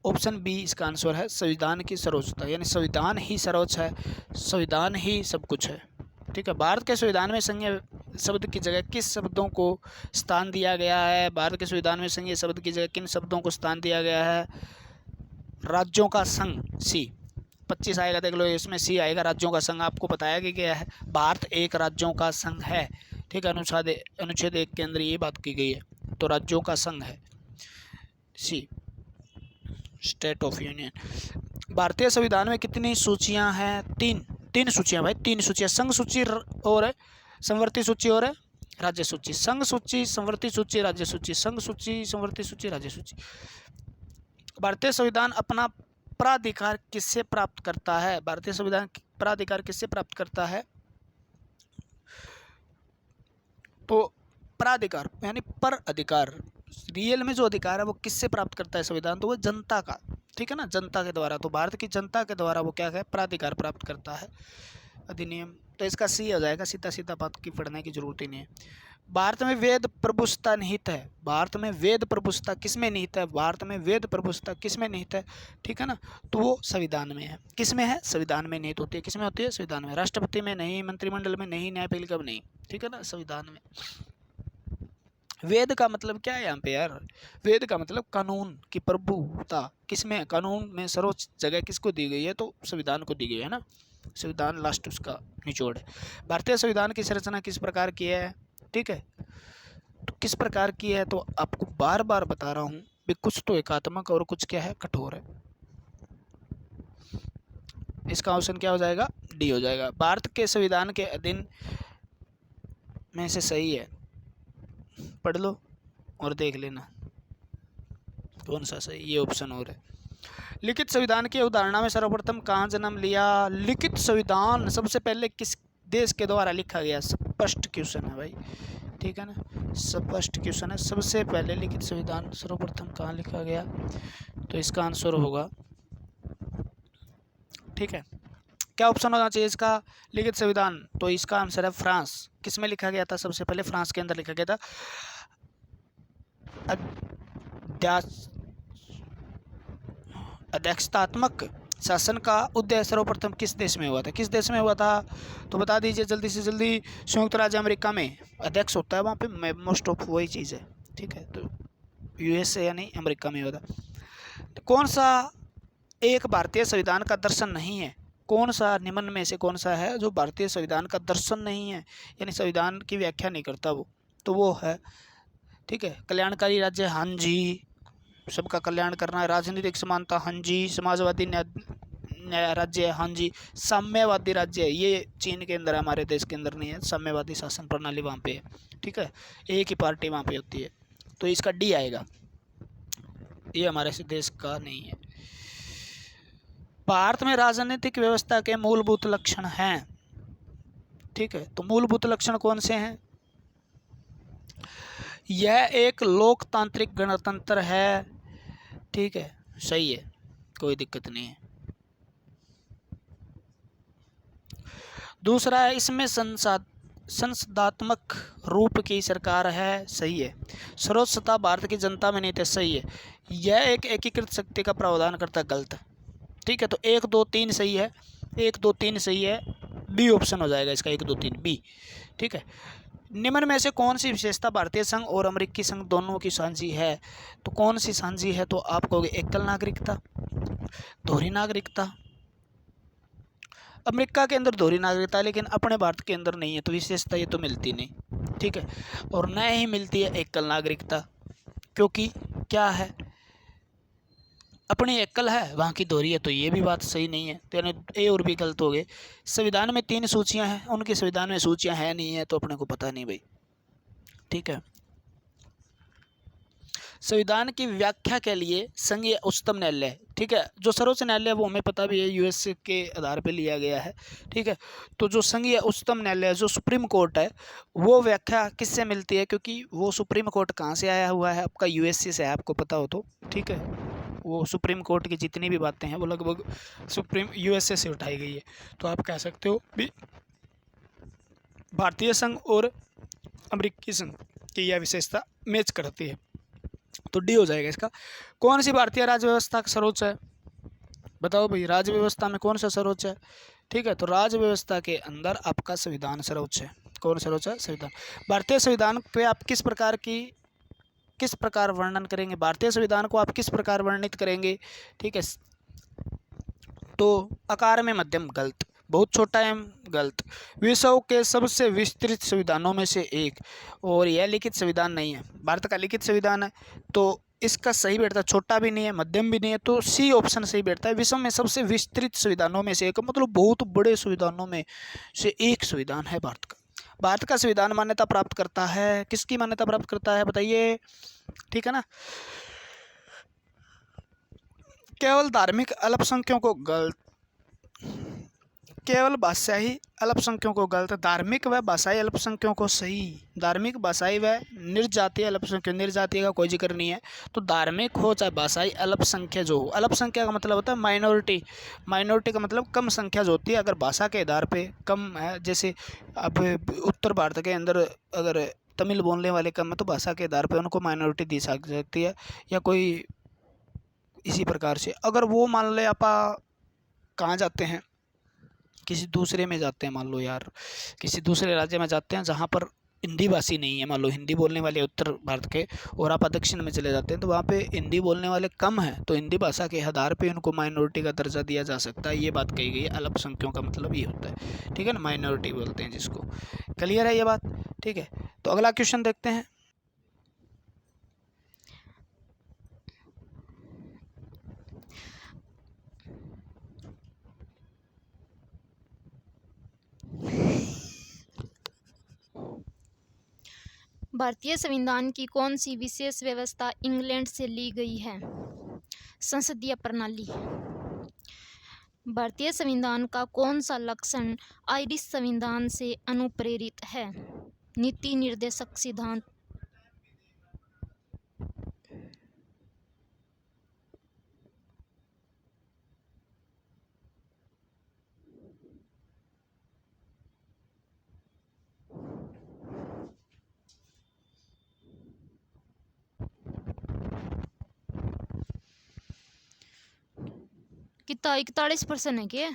ऑप्शन बी इसका आंसर है, संविधान की सर्वोच्चता, यानी संविधान ही सर्वोच्च है, संविधान ही सब कुछ है, ठीक है। भारत के संविधान में संघीय शब्द की जगह किस शब्दों को स्थान दिया गया है, भारत के संविधान में संघीय शब्द की जगह किन शब्दों को स्थान दिया गया है, राज्यों का संघ, सी। 25 आएगा देख लो, इसमें सी आएगा, राज्यों का संघ। आपको बताया कि क्या है, भारत एक राज्यों का संघ है, ठीक है, अनुच्छेद 1 के अंदर ये बात की गई है। तो राज्यों का संघ है सी, स्टेट ऑफ यूनियन। भारतीय संविधान में कितनी सूचियां हैं? तीन सूचियां भाई, 3 सूचियां, संघ सूची और संवर्ती सूची और राज्य सूची। संघ सूची, संवर्ती सूची, राज्य सूची। संघ सूची, संवर्ती सूची, राज्य सूची। भारतीय संविधान अपना प्राधिकार किससे प्राप्त करता है? भारतीय संविधान प्राधिकार किससे प्राप्त करता है? तो प्राधिकार यानी पर अधिकार, रियल में जो अधिकार है वो किससे प्राप्त करता है संविधान? तो वो जनता का, ठीक है ना, जनता के द्वारा। तो भारत की जनता के द्वारा वो क्या है? प्राधिकार प्राप्त करता है, अधिनियम। तो इसका सी हो जाएगा, सीधा सीधा बात की पढ़ने की जरूरत ही नहीं है। भारत में वेद प्रभुसत्ता निहित है। भारत में वेद प्रभुसत्ता किसमें निहित है? भारत में वेद प्रभुसत्ता किसमें निहित है? ठीक है ना, तो वो संविधान में है। किसमें है? संविधान में निहित होती है। किसमें होती है? संविधान में। राष्ट्रपति में नहीं, मंत्रिमंडल में नहीं, न्यायपालिका में नहीं, ठीक है ना, संविधान में। वेद का मतलब क्या है यहाँ पे यार? वेद का मतलब कानून की प्रभुता। किसमें? कानून में सर्वोच्च जगह किसको दी गई है? तो संविधान को दी गई है ना। संविधान लास्ट उसका निचोड़ है। भारतीय संविधान की संरचना किस प्रकार की है? ठीक है, तो किस प्रकार की है? तो आपको बार बार बता रहा हूँ भी, कुछ तो एकात्मक और कुछ क्या है? कठोर है। इसका ऑप्शन क्या हो जाएगा? डी हो जाएगा। भारत के संविधान के अधीन में से सही है, पढ़ लो और देख लेना कौन सा सही। ये ऑप्शन और है। लिखित संविधान की अवधारणा में सर्वप्रथम कहाँ जन्म लिया? लिखित संविधान सबसे पहले किस देश के द्वारा लिखा गया? स्पष्ट क्वेश्चन है भाई, ठीक है ना, स्पष्ट क्वेश्चन है। सबसे पहले लिखित संविधान सर्वप्रथम कहाँ लिखा गया? तो इसका आंसर होगा, ठीक है, क्या ऑप्शन होना चाहिए इसका? लिखित संविधान। तो इसका आंसर है फ्रांस। किस में लिखा गया था? सबसे पहले फ्रांस के अंदर लिखा गया था। अध्यक्षतात्मक शासन का उदय सर्वप्रथम किस देश में हुआ था? किस देश में हुआ था? तो बता दीजिए जल्दी से जल्दी। संयुक्त राज्य अमेरिका में अध्यक्ष होता है वहाँ पे, मोस्ट ऑफ वही चीज़ है, ठीक है। तो यूएसए यानी अमेरिका में हुआ था। तो कौन सा एक भारतीय संविधान का दर्शन नहीं है? कौन सा निम्न में से कौन सा है जो भारतीय संविधान का दर्शन नहीं है, यानी संविधान की व्याख्या नहीं करता वो? तो वो है, ठीक है, कल्याणकारी राज्य, हाँ जी, सबका कल्याण करना है। राजनीतिक समानता, हाँ जी। समाजवादी न्याय राज्य है, हाँ जी। साम्यवादी राज्य है, ये चीन के अंदर है, हमारे देश के अंदर नहीं है। साम्यवादी शासन प्रणाली वहाँ पे है, ठीक है, एक ही पार्टी वहाँ पे होती है। तो इसका डी आएगा, ये हमारे से देश का नहीं है। भारत में राजनीतिक व्यवस्था के मूलभूत लक्षण हैं, ठीक है, तो मूलभूत लक्षण कौन से हैं? यह एक लोकतांत्रिक गणतंत्र है, ठीक है, सही है, कोई दिक्कत नहीं है। दूसरा है, इसमें संसदात्मक रूप की सरकार है, सही है। सर्वोच्च सत्ता भारत की जनता में नहीं थे, सही है। यह एक एकीकृत शक्ति का प्रावधान करता है, गलत, ठीक है। तो 1 2 3 सही है, 1 2 3 सही है, बी ऑप्शन हो जाएगा इसका, 1 2 3 बी, ठीक है। निम्न में से कौन सी विशेषता भारतीय संघ और अमेरिकी संघ दोनों की साझी है? तो कौन सी साझी है? तो आप कहोगे एकल नागरिकता, दोहरी नागरिकता। अमेरिका के अंदर दोहरी नागरिकता है, लेकिन अपने भारत के अंदर नहीं है, तो विशेषता ये तो मिलती नहीं, ठीक है। और न ही मिलती है एकल नागरिकता, क्योंकि क्या है, अपनी एकल है, वहाँ की दोहरी है, तो ये भी बात सही नहीं है। तो यानी ए और बी गलत हो गए। संविधान में 3 सूचियाँ हैं, उनके संविधान में सूचियाँ है नहीं है, तो अपने को पता नहीं भाई, ठीक है। संविधान की व्याख्या के लिए संघीय उच्चतम न्यायालय, ठीक है, जो सर्वोच्च न्यायालय है वो हमें पता भी है, यूएसए के आधार पे लिया गया है, ठीक है। तो जो संघीय उच्चतम न्यायालय, जो सुप्रीम कोर्ट है, वो व्याख्या किससे मिलती है? क्योंकि वो सुप्रीम कोर्ट कहाँ से आया हुआ है? आपका यूएसए से है, आपको पता हो तो, ठीक है। वो सुप्रीम कोर्ट की जितनी भी बातें हैं वो लगभग सुप्रीम यूएसए से उठाई गई है। तो आप कह सकते हो भी भारतीय संघ और अमेरिकी संघ की यह विशेषता मैच करती है, तो डी हो जाएगा इसका। कौन सी भारतीय राज्य व्यवस्था सर्वोच्च है? बताओ भाई, राज्य व्यवस्था में कौन सा सर्वोच्च है? ठीक है, तो राज्य व्यवस्था के अंदर आपका संविधान सर्वोच्च है। कौन सर्वोच्च है? संविधान। भारतीय संविधान पे आप किस प्रकार वर्णन करेंगे? भारतीय संविधान को आप किस प्रकार वर्णित करेंगे? ठीक है, तो आकार में मध्यम, गलत। बहुत छोटा एम गलत। विश्व के सबसे विस्तृत संविधानों में से एक, और यह लिखित संविधान नहीं है, भारत का लिखित संविधान है, तो इसका सही बैठता है, छोटा भी नहीं है मध्यम भी नहीं है, तो सी ऑप्शन सही बैठता है। विश्व में सबसे विस्तृत संविधानों में से एक, मतलब बहुत बड़े संविधानों में से एक संविधान है भारत का। भारत का संविधान मान्यता प्राप्त करता है, किसकी मान्यता प्राप्त करता है बताइए, ठीक है ना। केवल धार्मिक अल्पसंख्यकों को गलत, केवल भाषाई अल्पसंख्यकों को गलत, धार्मिक व भाषाई अल्पसंख्यकों को सही। धार्मिक, भाषाई व निर्जातीय अल्पसंख्यक, निर्जातीय का कोई जिक्र नहीं है, तो धार्मिक हो चाहे भाषाई, अल्पसंख्यक जो हो, अल्पसंख्यक का मतलब होता है माइनॉरिटी, माइनॉरिटी का मतलब कम संख्या जो होती है, अगर भाषा के आधार पे कम है, जैसे अब उत्तर भारत के अंदर अगर तमिल बोलने वाले कम है तो भाषा के आधार पे उनको माइनॉरिटी दी सकती है, या कोई इसी प्रकार से। अगर वो मान ले आप कहाँ जाते हैं, किसी दूसरे में जाते हैं, मान लो यार किसी दूसरे राज्य में जाते हैं जहाँ पर हिंदी भाषी नहीं है, मान लो हिंदी बोलने वाले उत्तर भारत के, और आप दक्षिण में चले जाते हैं तो वहाँ पे हिंदी बोलने वाले कम हैं, तो हिंदी भाषा के आधार पे उनको माइनॉरिटी का दर्जा दिया जा सकता है। ये बात कही गई है, अल्पसंख्यकों का मतलब ये होता है, ठीक है ना, माइनॉरिटी बोलते हैं जिसको। क्लियर है ये बात, ठीक है। तो अगला क्वेश्चन देखते हैं। भारतीय संविधान की कौन सी विशेष व्यवस्था इंग्लैंड से ली गई है? संसदीय प्रणाली। भारतीय संविधान का कौन सा लक्षण आयरिश संविधान से अनुप्रेरित है? नीति निर्देशक सिद्धांत। कितना 41% है क्या?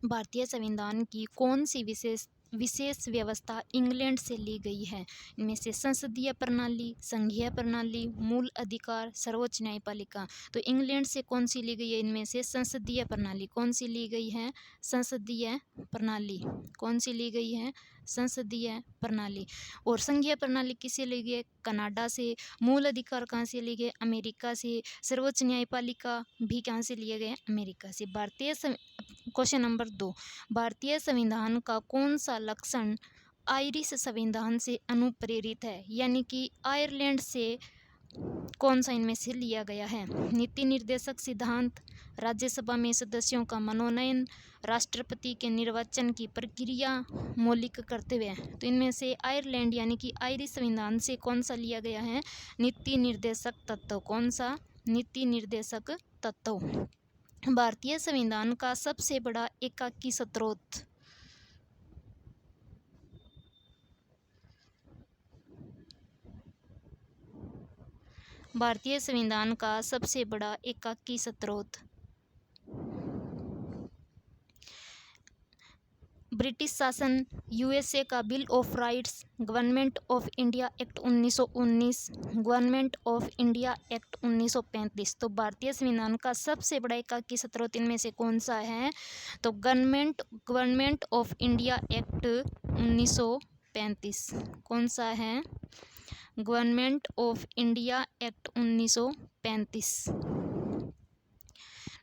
भारतीय संविधान की कौन सी विशेष व्यवस्था इंग्लैंड से ली गई है? इनमें से संसदीय प्रणाली, संघीय प्रणाली, मूल अधिकार, सर्वोच्च न्यायपालिका। तो इंग्लैंड से कौन सी ली गई है? इनमें से संसदीय प्रणाली। कौन सी ली गई है? संसदीय प्रणाली। कौन सी ली गई है? संसदीय प्रणाली। और संघीय प्रणाली किससे ली गई है? कनाडा से। मूल अधिकार कहाँ से लिए गए? अमेरिका से। सर्वोच्च न्यायपालिका भी कहाँ से लिए गए? अमेरिका से। क्वेश्चन नंबर 2, भारतीय संविधान का कौन सा लक्षण आयरिश संविधान से अनुप्रेरित है? यानी कि आयरलैंड से कौन सा इनमें से लिया गया है? नीति निर्देशक सिद्धांत, राज्यसभा में सदस्यों का मनोनयन, राष्ट्रपति के निर्वाचन की प्रक्रिया, मौलिक कर्तव्य। तो इनमें से आयरलैंड यानी कि आयरिश संविधान से कौन सा लिया गया है? नीति निर्देशक तत्व। कौन सा? नीति निर्देशक तत्व। भारतीय संविधान का सबसे बड़ा एकाकी स्रोत। भारतीय संविधान का सबसे बड़ा एकाकी स्रोत। ब्रिटिश शासन, यूएसए का bill of rights, government of India act 1919, government of India act 1935। तो भारतीय संविधान का सबसे बड़ा एकाकी स्रोत इनमें से कौन सा है? तो गवर्नमेंट ऑफ इंडिया एक्ट 1935। कौन सा है? Government of India act 1935।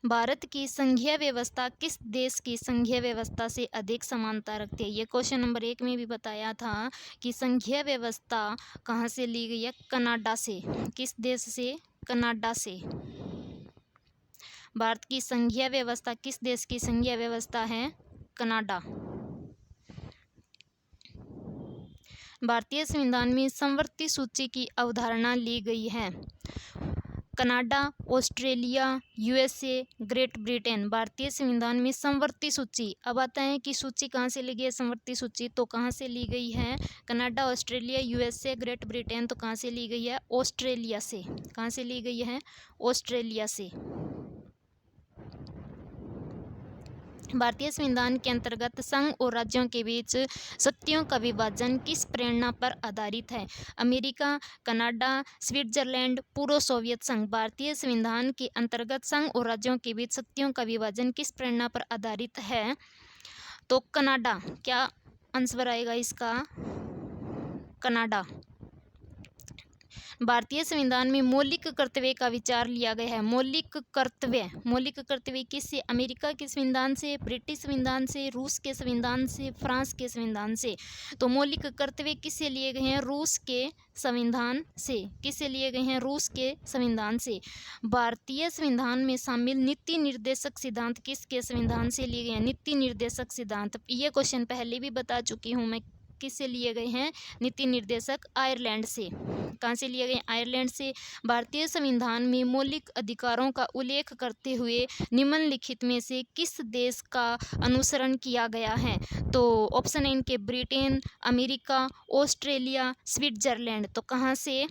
Bharat की संघीय व्यवस्था किस देश की संघीय व्यवस्था से अधिक समानता रखती है? ये क्वेश्चन नंबर 1 में भी बताया था कि संघीय व्यवस्था कहाँ से ली गई है? कनाडा से। किस देश से? कनाडा से। भारत की संघीय व्यवस्था किस देश की संघीय व्यवस्था है? कनाडा। भारतीय संविधान में समवर्ती सूची की अवधारणा ली गई है। Canada, Australia, USA, great Britain. भारतीय संविधान में समवर्ती सूची। अब आता है कि सूची कहाँ से ली गई है? समवर्ती सूची तो कहाँ से ली गई है? Canada, Australia, USA, great Britain. तो कहाँ से ली गई है? ऑस्ट्रेलिया से। कहाँ से ली गई है? ऑस्ट्रेलिया से। भारतीय संविधान के अंतर्गत संघ और राज्यों के बीच शक्तियों का विभाजन किस प्रेरणा पर आधारित है? अमेरिका, कनाडा, स्विट्जरलैंड, पूर्व सोवियत संघ। भारतीय संविधान के अंतर्गत संघ और राज्यों के बीच शक्तियों का विभाजन किस प्रेरणा पर आधारित है? तो कनाडा। क्या आंसर आएगा इसका? कनाडा। भारतीय संविधान में मौलिक कर्तव्य का विचार लिया गया है। मौलिक कर्तव्य किससे? अमेरिका के संविधान से, ब्रिटिश संविधान से, रूस के संविधान से, फ्रांस के संविधान से। तो मौलिक कर्तव्य किससे लिए गए हैं? रूस के संविधान से। किससे लिए गए हैं? रूस के संविधान से। भारतीय संविधान में शामिल नीति निर्देशक सिद्धांत किसके संविधान से लिए गए हैं? नीति निर्देशक सिद्धांत। ये क्वेश्चन पहले भी बता चुकी हूँ मैं। किससे लिए गए हैं? नीति निर्देशक आयरलैंड से। कहाँ से लिए गए? आयरलैंड से। भारतीय संविधान में मौलिक अधिकारों का उल्लेख करते हुए निम्नलिखित में से किस देश का अनुसरण किया गया है? तो ऑप्शन है इनके ब्रिटेन, अमेरिका, ऑस्ट्रेलिया, स्विट्जरलैंड। तो कहाँ से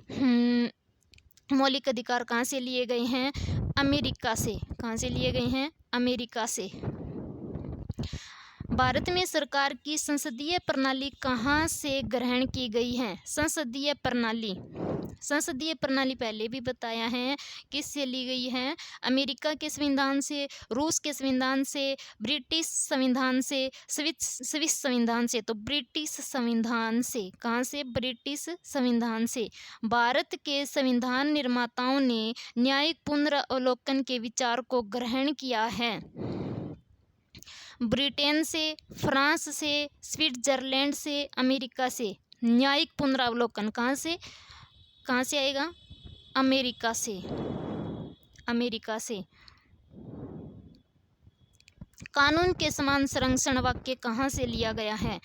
मौलिक अधिकार कहाँ से लिए गए हैं? अमेरिका से। कहाँ से लिए गए हैं? अमेरिका से। भारत में सरकार की संसदीय प्रणाली कहाँ से ग्रहण की गई है? संसदीय प्रणाली पहले भी बताया है किससे ली गई है? अमेरिका के संविधान से, रूस के संविधान से, ब्रिटिश संविधान से, स्विस संविधान से। तो ब्रिटिश संविधान से। कहाँ से? ब्रिटिश संविधान से। भारत के संविधान निर्माताओं ने न्यायिक पुनरावलोकन के विचार को ग्रहण किया है ब्रिटेन से, फ्रांस से, स्विट्जरलैंड से, अमेरिका से। न्यायिक पुनरावलोकन कहाँ से आएगा? अमेरिका से। कानून के समान संरक्षण वाक्य कहाँ से लिया गया है?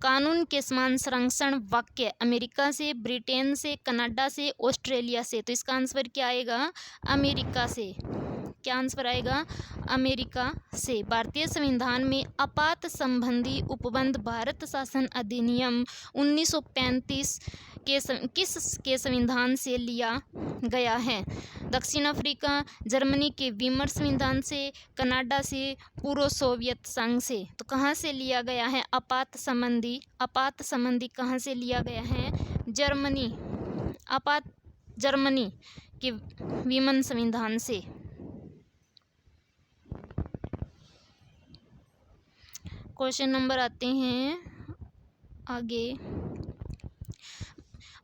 कानून के समान संरक्षण वाक्य अमेरिका से, ब्रिटेन से, कनाडा से, ऑस्ट्रेलिया से। तो इसका आंसर क्या आएगा? अमेरिका से। क्या आंसर आएगा? अमेरिका से। भारतीय संविधान में आपात संबंधी उपबंध भारत शासन अधिनियम 1935 किस के संविधान से लिया गया है? दक्षिण अफ्रीका, जर्मनी के वीमर संविधान से, कनाडा से, पूर्व सोवियत संघ से। तो कहाँ से लिया गया है आपात संबंधी कहाँ से लिया गया है? जर्मनी के वीमर संविधान से। क्वेश्चन नंबर आते हैं आगे।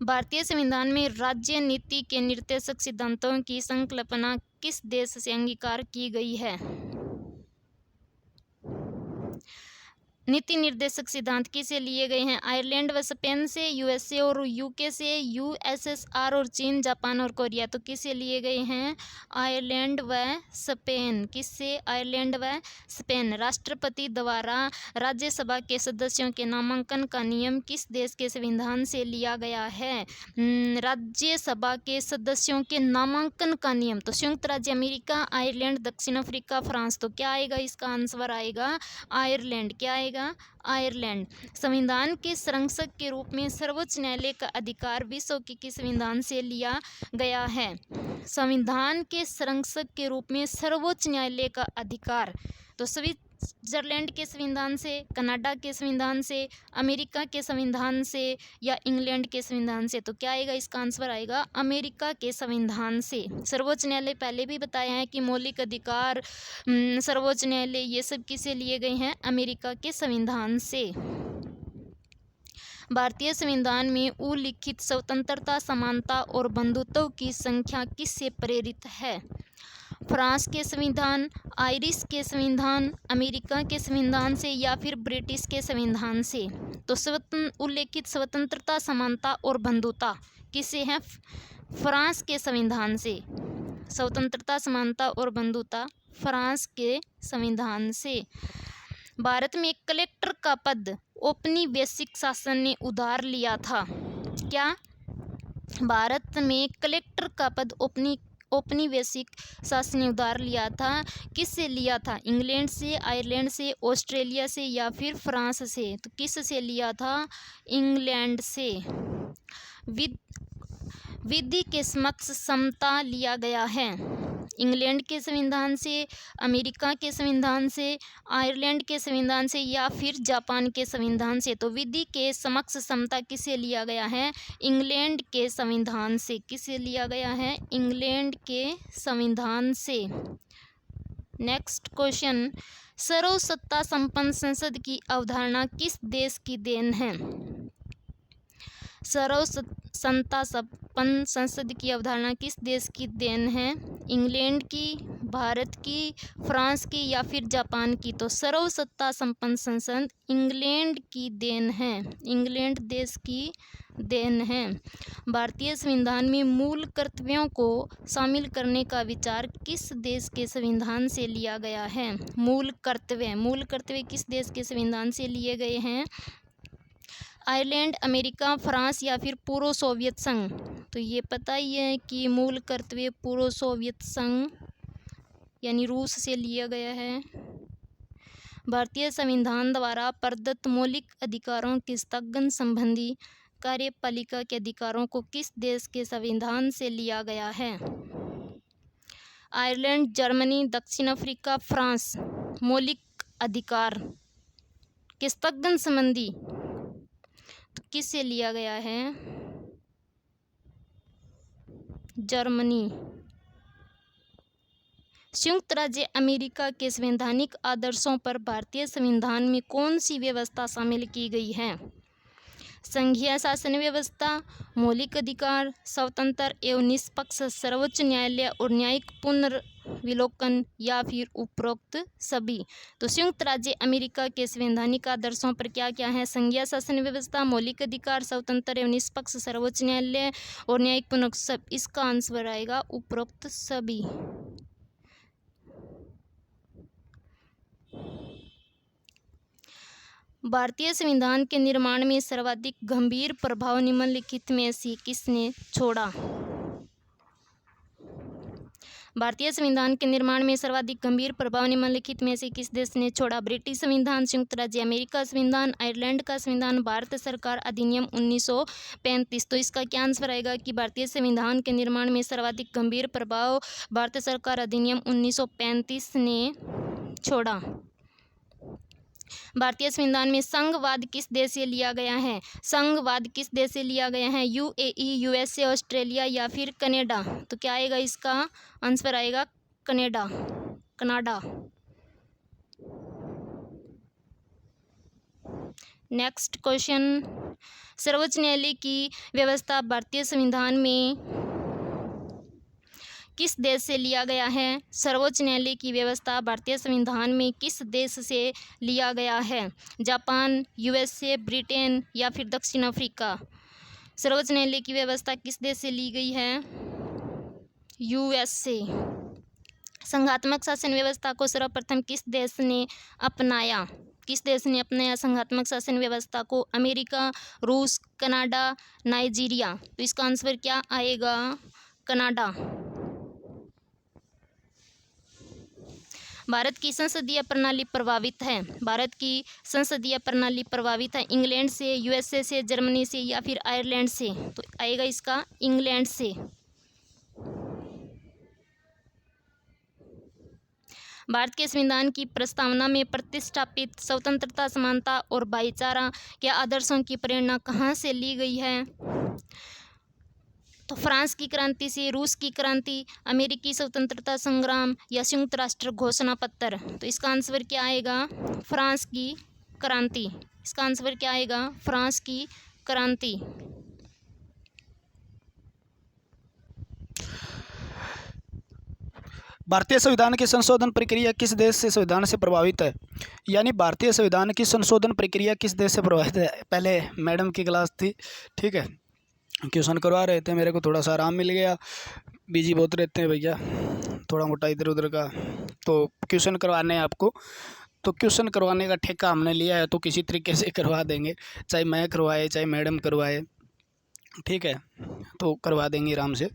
भारतीय संविधान में राज्य नीति के निर्देशक सिद्धांतों की संकल्पना किस देश से अंगीकार की गई है? नीति निर्देशक सिद्धांत किसे लिए गए हैं? आयरलैंड व स्पेन से, यूएसए और यूके से, यूएसएसआर और चीन, जापान और कोरिया। तो किसे लिए गए हैं? आयरलैंड व स्पेन। किससे? आयरलैंड व स्पेन। राष्ट्रपति द्वारा राज्यसभा के सदस्यों के नामांकन का नियम किस देश के संविधान से लिया गया है? राज्यसभा के सदस्यों के नामांकन का नियम। तो संयुक्त राज्य अमेरिका, आयरलैंड, दक्षिण अफ्रीका, फ्रांस। तो क्या आएगा? इसका आंसर आएगा आयरलैंड। क्या आएगा? आयरलैंड। संविधान के संरक्षक के रूप में सर्वोच्च न्यायालय का अधिकार विश्व के संविधान से लिया गया है। संविधान के संरक्षक के रूप में सर्वोच्च न्यायालय का अधिकार तो स्विट्जरलैंड के संविधान से, कनाडा के संविधान से, अमेरिका के संविधान से या इंग्लैंड के संविधान से। तो क्या आएगा? इसका आंसर आएगा अमेरिका के संविधान से। सर्वोच्च न्यायालय पहले भी बताया है कि मौलिक अधिकार, सर्वोच्च न्यायालय, ये सब किसे लिए गए हैं? अमेरिका के संविधान से। भारतीय संविधान में उल्लिखित स्वतंत्रता, समानता और बंधुत्व की संख्या किससे प्रेरित है? फ्रांस के संविधान, आयरिश के संविधान, अमेरिका के संविधान से या फिर ब्रिटिश के संविधान से। तो उल्लेखित स्वतंत्रता, समानता और बंधुता किससे है? फ्रांस के संविधान से। स्वतंत्रता, समानता और बंधुता फ्रांस के संविधान से। भारत में कलेक्टर का पद औपनिवेशिक शासन ने उधार लिया था। क्या? भारत में कलेक्टर का पद औपनिवेशिक शासन ने उधार लिया था। किससे लिया था? इंग्लैंड से, आयरलैंड से, ऑस्ट्रेलिया से या फिर फ्रांस से। तो किस से लिया था? इंग्लैंड से। विधि के समक्ष समता लिया गया है। इंग्लैंड के संविधान से, अमेरिका के संविधान से, आयरलैंड के संविधान से या फिर जापान के संविधान से? तो विधि के समक्ष समता किसे लिया गया है? इंग्लैंड के संविधान से। किसे लिया गया है? इंग्लैंड के संविधान से। नेक्स्ट क्वेश्चन, सर्वसत्ता संपन्न संसद की अवधारणा किस देश की देन है? सर्वसत्ता संपन्न संसद की अवधारणा किस देश की देन है? इंग्लैंड की, भारत की, फ्रांस की या फिर जापान की? तो सर्वसत्ता संपन्न संसद इंग्लैंड की देन है, इंग्लैंड देश की देन है। भारतीय संविधान में मूल कर्तव्यों को शामिल करने का विचार किस देश के संविधान से लिया गया है? मूल कर्तव्य किस देश के संविधान से लिए गए हैं? आयरलैंड, अमेरिका, फ्रांस या फिर पूर्व सोवियत संघ? तो ये पता ही है कि मूल कर्तव्य पूर्व सोवियत संघ यानी रूस से लिया गया है। भारतीय संविधान द्वारा प्रदत्त मौलिक अधिकारों के स्थगन संबंधी कार्यपालिका के अधिकारों को किस देश के संविधान से लिया गया है? आयरलैंड, जर्मनी, दक्षिण अफ्रीका, फ्रांस। मौलिक अधिकार के स्थगन संबंधी तो किससे लिया गया है? जर्मनी। संयुक्त राज्य अमेरिका के संवैधानिक आदर्शों पर भारतीय संविधान में कौन सी व्यवस्था शामिल की गई है? संघीय शासन व्यवस्था, मौलिक अधिकार, स्वतंत्र एवं निष्पक्ष सर्वोच्च न्यायालय और न्यायिक पुनर्विलोकन या फिर उपरोक्त सभी? तो संयुक्त राज्य अमेरिका के संवैधानिक आदर्शों पर क्या क्या है? संघीय शासन व्यवस्था, मौलिक अधिकार, स्वतंत्र एवं निष्पक्ष सर्वोच्च न्यायालय और न्यायिक पुनर्विलोकन सब। इसका आंसर आएगा उपरोक्त सभी। भारतीय संविधान के निर्माण में सर्वाधिक गंभीर प्रभाव निम्नलिखित में से किसने छोड़ा? भारतीय संविधान के निर्माण में सर्वाधिक गंभीर प्रभाव निम्नलिखित में से किस देश ने छोड़ा? ब्रिटिश संविधान, संयुक्त राज्य अमेरिका संविधान, आयरलैंड का संविधान, भारत सरकार अधिनियम 1935। तो इसका क्या आंसर आएगा कि भारतीय संविधान के निर्माण में सर्वाधिक गंभीर प्रभाव भारत सरकार अधिनियम 1935 ने छोड़ा। भारतीय संविधान में संघवाद किस देश से लिया गया है? संघवाद किस देश से लिया गया है? यूएई, यूएसए, ऑस्ट्रेलिया या फिर कनाडा? तो क्या आएगा? इसका आंसर आएगा कनाडा। नेक्स्ट क्वेश्चन, सर्वोच्च न्यायालय की व्यवस्था भारतीय संविधान में किस देश से लिया गया है? सर्वोच्च न्यायालय की व्यवस्था भारतीय संविधान में किस देश से लिया गया है? जापान, यूएसए, ब्रिटेन या फिर दक्षिण अफ्रीका? सर्वोच्च न्यायालय की व्यवस्था किस देश से ली गई है? यूएसए। संघात्मक शासन व्यवस्था को सर्वप्रथम किस देश ने अपनाया? किस देश ने अपनाया संघात्मक शासन व्यवस्था को? अमेरिका, रूस, कनाडा, नाइजीरिया? तो इसका आंसर क्या आएगा? कनाडा। भारत की संसदीय प्रणाली प्रभावित है। भारत की संसदीय प्रणाली प्रभावित है इंग्लैंड से, यूएसए से, जर्मनी से या फिर आयरलैंड से? तो आएगा इसका इंग्लैंड से। भारत के संविधान की प्रस्तावना में प्रतिष्ठापित स्वतंत्रता, समानता और भाईचारा के आदर्शों की प्रेरणा कहाँ से ली गई है? तो फ्रांस की क्रांति से, रूस की क्रांति, अमेरिकी स्वतंत्रता संग्राम या संयुक्त राष्ट्र घोषणा पत्र? तो इसका आंसर क्या आएगा? फ्रांस की क्रांति। इसका आंसर क्या आएगा? फ्रांस की क्रांति। भारतीय संविधान की संशोधन प्रक्रिया किस देश से संविधान से प्रभावित है? यानी भारतीय संविधान की संशोधन प्रक्रिया किस देश से प्रभावित है? पहले मैडम की क्लास थी, ठीक है, क्वेश्चन करवा रहे थे, मेरे को थोड़ा सा आराम मिल गया, बिजी बहुत रहते हैं भैया, थोड़ा मोटा इधर उधर का, तो क्वेश्चन करवाने हैं आपको, तो क्वेश्चन करवाने का ठेका हमने लिया है, तो किसी तरीके से करवा देंगे, चाहे मैं करवाए चाहे मैडम करवाए, ठीक है, तो करवा देंगे आराम से।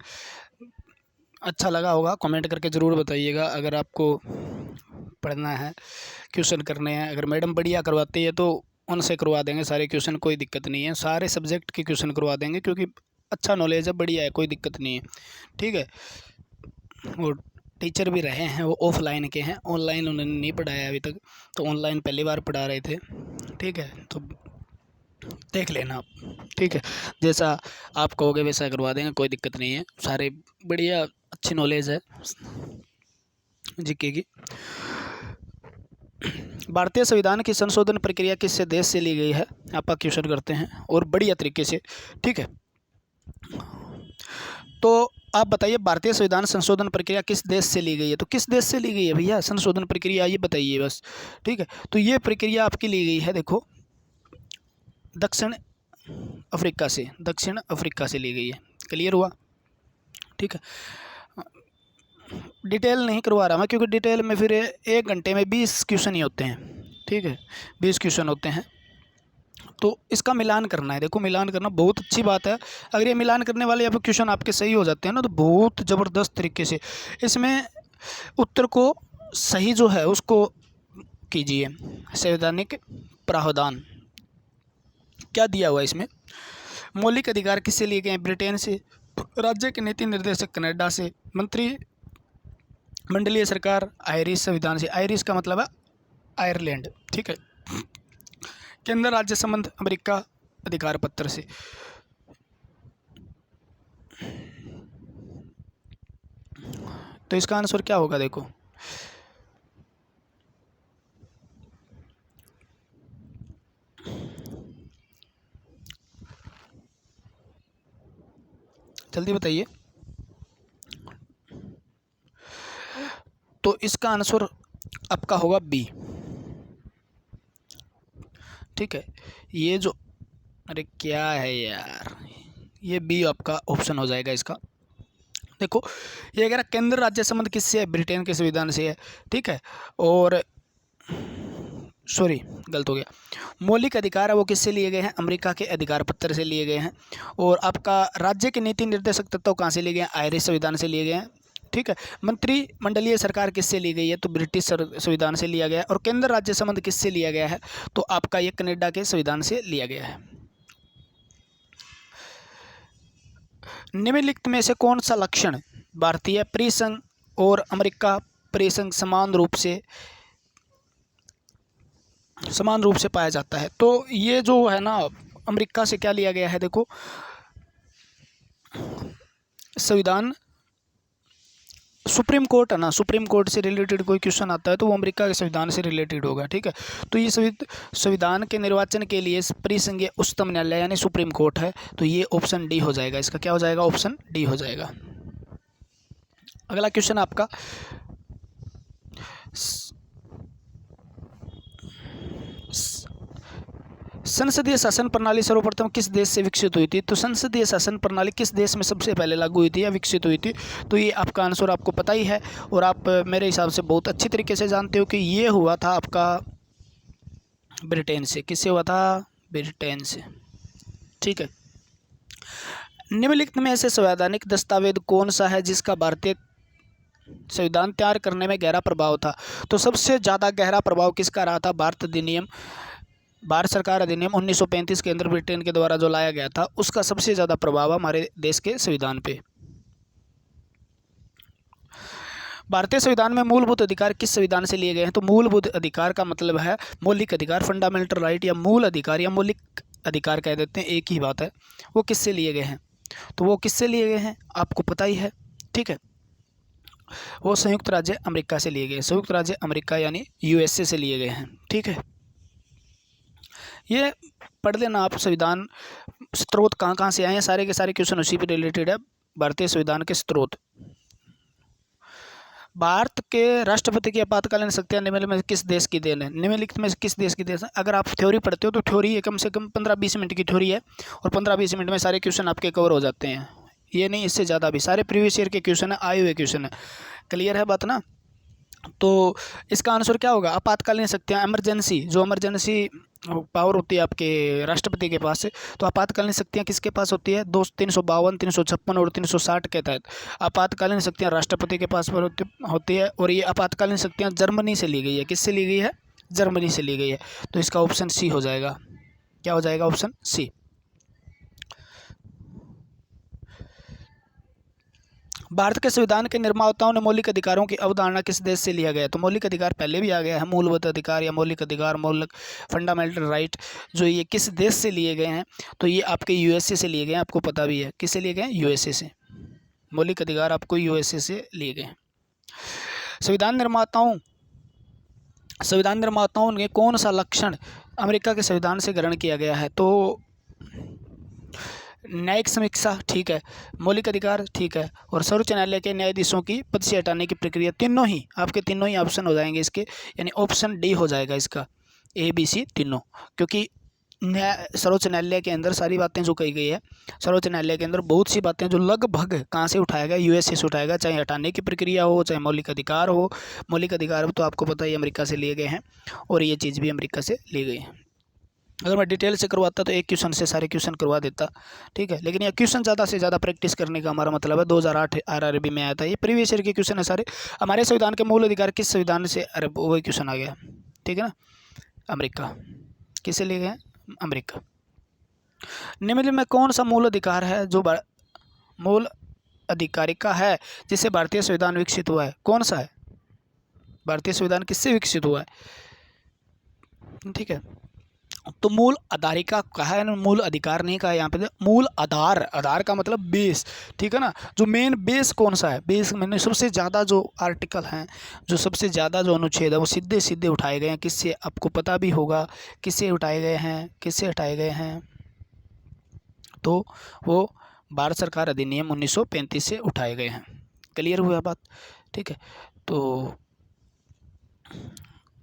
अच्छा लगा होगा कमेंट करके ज़रूर बताइएगा। अगर आपको पढ़ना है, क्वेश्चन करने हैं, अगर मैडम बढ़िया करवाती है तो उनसे करवा देंगे सारे क्वेश्चन, कोई दिक्कत नहीं है, सारे सब्जेक्ट के क्वेश्चन करवा देंगे क्योंकि अच्छा नॉलेज है, बढ़िया है, कोई दिक्कत नहीं है, ठीक है। और टीचर भी रहे हैं वो ऑफलाइन के हैं, ऑनलाइन उन्होंने नहीं पढ़ाया अभी तक, तो ऑनलाइन पहली बार पढ़ा रहे थे। ठीक है, तो देख लेना आप। ठीक है, जैसा आप कहोगे वैसा करवा देंगे, कोई दिक्कत नहीं है, सारे बढ़िया अच्छी नॉलेज है जीके की। भारतीय संविधान की संशोधन प्रक्रिया किस देश से ली गई है, आपका क्वेश्चन करते हैं और बढ़िया तरीके से। ठीक है, तो आप बताइए भारतीय संविधान संशोधन प्रक्रिया किस देश से ली गई है, तो किस देश से ली गई है भैया संशोधन प्रक्रिया, ये बताइए बस। ठीक है, तो ये प्रक्रिया आपकी ली गई है, देखो दक्षिण अफ्रीका से, दक्षिण अफ्रीका से ली गई है। क्लियर हुआ? ठीक है, डिटेल नहीं करवा रहा मैं, क्योंकि डिटेल में फिर 1 घंटे में 20 क्वेश्चन ही होते हैं। ठीक है, 20 क्वेश्चन होते हैं, तो इसका मिलान करना है। देखो मिलान करना बहुत अच्छी बात है, अगर ये मिलान करने वाले या फिर क्वेश्चन आपके सही हो जाते हैं ना, तो बहुत ज़बरदस्त तरीके से इसमें उत्तर को सही जो है उसको कीजिए। संवैधानिक प्रावधान क्या दिया हुआ है इसमें, मौलिक अधिकार किससे लिए गए हैं, ब्रिटेन से, राज्य के नीति निर्देशक कनाडा से, मंत्री मंडलीय सरकार आयरिश संविधान से, आयरिश का मतलब है आयरलैंड। ठीक है, केंद्र राज्य संबंध अमेरिका अधिकार पत्र से। तो इसका आंसर क्या होगा, देखो जल्दी बताइए। तो इसका आंसर आपका होगा बी। ठीक है, ये जो, अरे क्या है यार, ये बी आपका ऑप्शन हो जाएगा इसका। देखो ये अगर केंद्र राज्य संबंध किससे है, ब्रिटेन के संविधान से है। ठीक है, और सॉरी गलत हो गया, मौलिक अधिकार है वो किससे लिए गए हैं, अमेरिका के अधिकार पत्र से लिए गए हैं। और आपका राज्य के नीति निर्देशक तत्व कहाँ से लिए गए हैं, आयरिश संविधान से लिए गए हैं। ठीक है, मंत्रिमंडलीय सरकार किससे ली गई है, तो ब्रिटिश संविधान से लिया गया है। और केंद्र राज्य संबंध किससे लिया गया है, तो आपका ये कनाडा के संविधान से लिया गया है। निम्नलिखित में से कौन सा लक्षण भारतीय परिसंघ और अमेरिका परिसंघ समान रूप से पाया जाता है, तो ये जो है ना अमेरिका से क्या लिया गया है, देखो संविधान, सुप्रीम कोर्ट है ना, सुप्रीम कोर्ट से रिलेटेड कोई क्वेश्चन आता है तो वो अमेरिका के संविधान से रिलेटेड होगा। ठीक है, तो ये संविधान के निर्वाचन के लिए परिसंघीय उच्चतम न्यायालय यानी सुप्रीम कोर्ट है, तो ये ऑप्शन डी हो जाएगा, इसका क्या हो जाएगा, ऑप्शन डी हो जाएगा। अगला क्वेश्चन आपका, संसदीय शासन प्रणाली सर्वप्रथम किस देश से विकसित हुई थी, तो संसदीय शासन प्रणाली किस देश में सबसे पहले लागू हुई थी या विकसित हुई थी, तो ये आपका आंसर आपको पता ही है और आप मेरे हिसाब से बहुत अच्छी तरीके से जानते हो कि ये हुआ था आपका ब्रिटेन से। किससे हुआ था, ब्रिटेन से। ठीक है, निम्नलिखित में ऐसे संवैधानिक दस्तावेज कौन सा है जिसका भारतीय संविधान तैयार करने में गहरा प्रभाव था, तो सबसे ज़्यादा गहरा प्रभाव किसका रहा था, भारत सरकार अधिनियम 1935 के अंदर ब्रिटेन के द्वारा जो लाया गया था उसका सबसे ज़्यादा प्रभाव हमारे देश के संविधान पे। भारतीय संविधान में मूलभूत अधिकार किस संविधान से लिए गए हैं, तो मूलभूत अधिकार का मतलब है मौलिक अधिकार, फंडामेंटल राइट या मूल अधिकार या मौलिक अधिकार कह देते हैं, एक ही बात है। वो किससे लिए गए हैं, तो वो किससे लिए गए हैं आपको पता ही है। ठीक है, वो संयुक्त राज्य अमेरिका से लिए गए, संयुक्त राज्य अमेरिका यानी यूएसए से लिए गए हैं। ठीक है, ये पढ़ लेना आप, संविधान स्रोत कहाँ कहाँ से आए हैं, सारे के सारे क्वेश्चन उसी पे रिलेटेड है। भारतीय संविधान के स्रोत, भारत के राष्ट्रपति की आपातकालीन शक्तियाँ निम्नलिखित में किस देश की देन है, निम्नलिखित में किस देश की देन है। अगर आप थ्योरी पढ़ते हो तो थ्योरी है कम से कम 15-20 मिनट की थ्योरी है और 15-20 मिनट में सारे क्वेश्चन आपके कवर हो जाते हैं, ये नहीं इससे ज़्यादा भी, सारे प्रीवियस ईयर के क्वेश्चन है, आए हुए क्वेश्चन है। क्लियर है बात ना, तो इसका आंसर क्या होगा, आपातकालीन शक्तियाँ, इमरजेंसी, जो इमरजेंसी पावर होती है आपके राष्ट्रपति के पास, तो आपातकालीन शक्तियाँ किसके पास होती है, 352, 356 और 360 के तहत आपातकालीन शक्तियाँ राष्ट्रपति के पास पर होती है। और ये आपातकालीन शक्तियाँ जर्मनी से ली गई है, किससे ली गई है, जर्मनी से ली गई है, तो इसका ऑप्शन सी हो जाएगा। क्या हो जाएगा, ऑप्शन सी। भारत के संविधान के निर्माताओं ने मौलिक अधिकारों की अवधारणा किस देश से लिया गया? तो मौलिक अधिकार पहले भी आ गया है, मूलभूत अधिकार या मौलिक अधिकार, मौलिक फंडामेंटल राइट, जो ये किस देश से लिए गए हैं? तो ये आपके यूएसए से लिए गए हैं, आपको पता भी है किससे लिए गए हैं? यूएसए से। मौलिक अधिकार आपको यूएसए से लिए गए हैं। संविधान निर्माताओं ने कौन सा लक्षण अमेरिका के संविधान से ग्रहण किया गया है? तो न्यायिक समीक्षा, ठीक है, मौलिक अधिकार, ठीक है, और सर्वोच्च न्यायालय के न्यायाधीशों की पद से हटाने की प्रक्रिया, तीनों ही आपके तीनों ही ऑप्शन हो जाएंगे इसके, यानी ऑप्शन डी हो जाएगा इसका, ए बी सी तीनों, क्योंकि सर्वोच्च न्यायालय के अंदर सारी बातें जो कही गई है, सर्वोच्च न्यायालय के अंदर बहुत सी बातें जो लगभग कहाँ से उठाया गया? यूएसए से उठाएगा, चाहे हटाने की प्रक्रिया हो, चाहे मौलिक अधिकार हो। मौलिक अधिकार तो आपको पता ही अमेरिका से लिए गए हैं, और ये चीज़ भी अमेरिका से ली गई है। अगर मैं डिटेल से करवाता तो एक क्वेश्चन से सारे क्वेश्चन करवा देता, ठीक है, लेकिन ये क्वेश्चन ज़्यादा से ज़्यादा प्रैक्टिस करने का हमारा मतलब है। 2008 आरआरबी में आया था, ये प्रीवियस ईयर के क्वेश्चन है सारे। हमारे संविधान के मूल अधिकार किस संविधान से, अरे वही क्वेश्चन आ गया, ठीक है ना, अमेरिका, किसे लिए गए? अमेरिका। निम्नलिखित में कौन सा मूल अधिकार है जो मूल अधिकारिका है जिससे भारतीय संविधान विकसित हुआ है? कौन सा है? भारतीय संविधान किससे विकसित हुआ है? ठीक है, तो मूल आधारिका कहा है ना, मूल अधिकार नहीं कहा यहाँ पे, मूल आधार, आधार का मतलब बेस, ठीक है ना। जो मेन बेस कौन सा है? बेस मैंने सबसे ज़्यादा जो आर्टिकल हैं, जो सबसे ज़्यादा जो अनुच्छेद है वो सीधे सीधे उठाए गए हैं। किससे? आपको पता भी होगा किससे उठाए गए हैं, किससे हटाए गए हैं? तो वो भारत सरकार अधिनियम 1935 से उठाए गए हैं। क्लियर हुआ बात? ठीक है, तो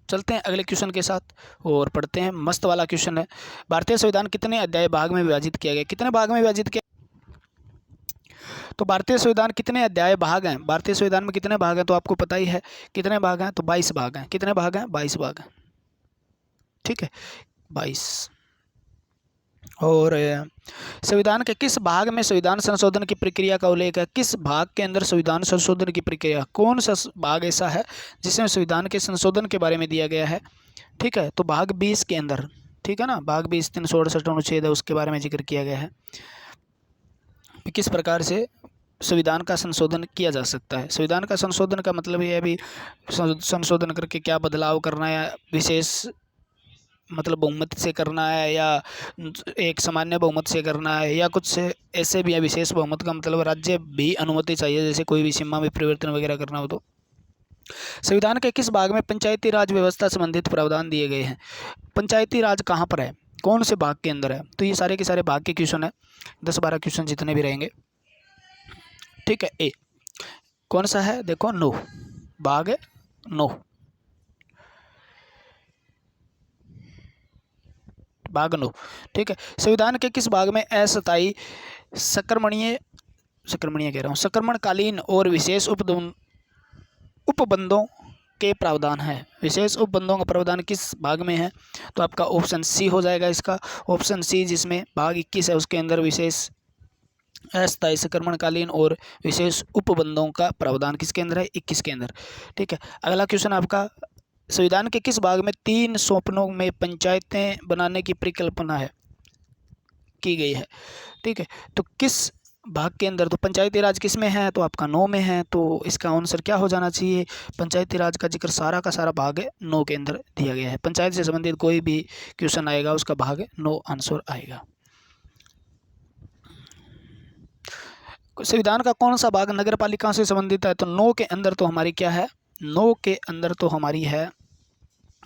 चलते हैं अगले क्वेश्चन के साथ और पढ़ते हैं। मस्त वाला क्वेश्चन है, भारतीय संविधान कितने अध्याय भाग में विभाजित किया गया? कितने भाग में विभाजित किया? तो भारतीय संविधान कितने अध्याय भाग हैं? भारतीय संविधान में कितने भाग हैं? तो आपको पता ही है कितने भाग हैं, तो 22 भाग हैं। कितने भाग हैं? 22 भाग हैं, ठीक है, 22। और संविधान के किस भाग में संविधान संशोधन की प्रक्रिया का उल्लेख है? किस भाग के अंदर संविधान संशोधन की प्रक्रिया, कौन सा भाग ऐसा है जिसमें संविधान के संशोधन के बारे में दिया गया है? ठीक है, तो भाग 20 के अंदर, ठीक है ना, भाग 20 368 अनुच्छेद है, उसके बारे में जिक्र किया गया है किस प्रकार से संविधान का संशोधन किया जा सकता है। संविधान का संशोधन का मतलब ये है अभी संशोधन करके क्या बदलाव करना है, विशेष मतलब बहुमत से करना है, या एक सामान्य बहुमत से करना है, या कुछ से ऐसे भी है विशेष बहुमत का मतलब राज्य भी अनुमति चाहिए, जैसे कोई भी सीमा में परिवर्तन वगैरह करना हो तो। संविधान के किस भाग में पंचायती राज व्यवस्था संबंधित प्रावधान दिए गए हैं? पंचायती राज कहाँ पर है, कौन से भाग के अंदर है? तो ये सारे के सारे भाग के क्वेश्चन है, 10-12 क्वेश्चन जितने भी रहेंगे, ठीक है। ए कौन सा है? देखो 9 भाग है, 9 भाग 9, ठीक है। संविधान के किस भाग में अस्थायी संक्रमणकालीन और विशेष उपबंधों के प्रावधान है? विशेष उपबंधों का प्रावधान किस भाग में है? तो आपका ऑप्शन सी हो जाएगा इसका, ऑप्शन सी, जिसमें भाग 21 है उसके अंदर विशेष अस्थायी संक्रमणकालीन और विशेष उपबंधों का प्रावधान किसके अंदर है? 21 के अंदर, ठीक है। अगला क्वेश्चन आपका, संविधान के किस भाग में 3 सौंपनों में पंचायतें बनाने की परिकल्पना है की गई है? ठीक है, तो किस भाग के अंदर? तो पंचायती राज किस में है? तो आपका 9 में है, तो इसका आंसर क्या हो जाना चाहिए? पंचायती राज का जिक्र सारा का सारा भाग 9 के अंदर दिया गया है। पंचायत से संबंधित कोई भी क्वेश्चन आएगा उसका भाग 9 आंसर आएगा। संविधान का कौन सा भाग नगर पालिका से संबंधित है? तो 9 के अंदर तो हमारी क्या है? 9 के अंदर तो हमारी है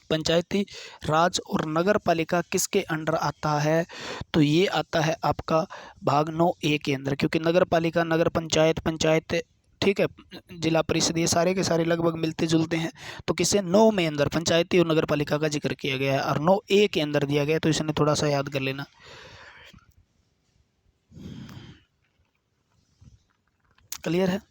पंचायती राज, और नगर पालिका किसके अंडर आता है? तो ये आता है आपका भाग 9A के अंदर, क्योंकि नगर पालिका, नगर पंचायत, पंचायत, ठीक है, जिला परिषद, ये सारे के सारे लगभग मिलते जुलते हैं। तो किससे? 9 में अंदर पंचायती और नगर पालिका का जिक्र किया गया है, और 9A के अंदर दिया गया, तो इसने थोड़ा सा याद कर लेना। क्लियर है?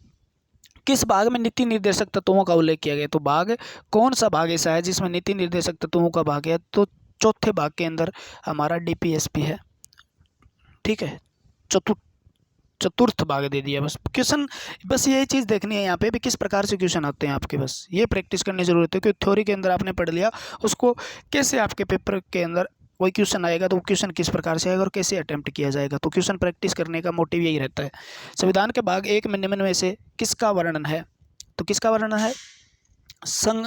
किस भाग में नीति निर्देशक तत्वों का उल्लेख किया गया? तो भाग कौन सा भाग ऐसा है जिसमें नीति निर्देशक तत्वों का भाग है? तो चौथे भाग के अंदर हमारा डीपीएसपी है, ठीक है, चतुर्थ भाग दे दिया। बस क्वेश्चन, बस यही चीज़ देखनी है यहाँ पे भी, किस प्रकार से क्वेश्चन आते हैं आपके, बस ये प्रैक्टिस करने की जरूरत है। क्योंकि थ्योरी के अंदर आपने पढ़ लिया, उसको कैसे आपके पेपर के अंदर कोई क्वेश्चन आएगा तो वो क्वेश्चन किस प्रकार से आएगा और कैसे अटेम्प्ट किया जाएगा, तो क्वेश्चन प्रैक्टिस करने का मोटिव यही रहता है। संविधान के भाग 1 में निम्न में से किसका वर्णन है, तो किसका वर्णन है, संघ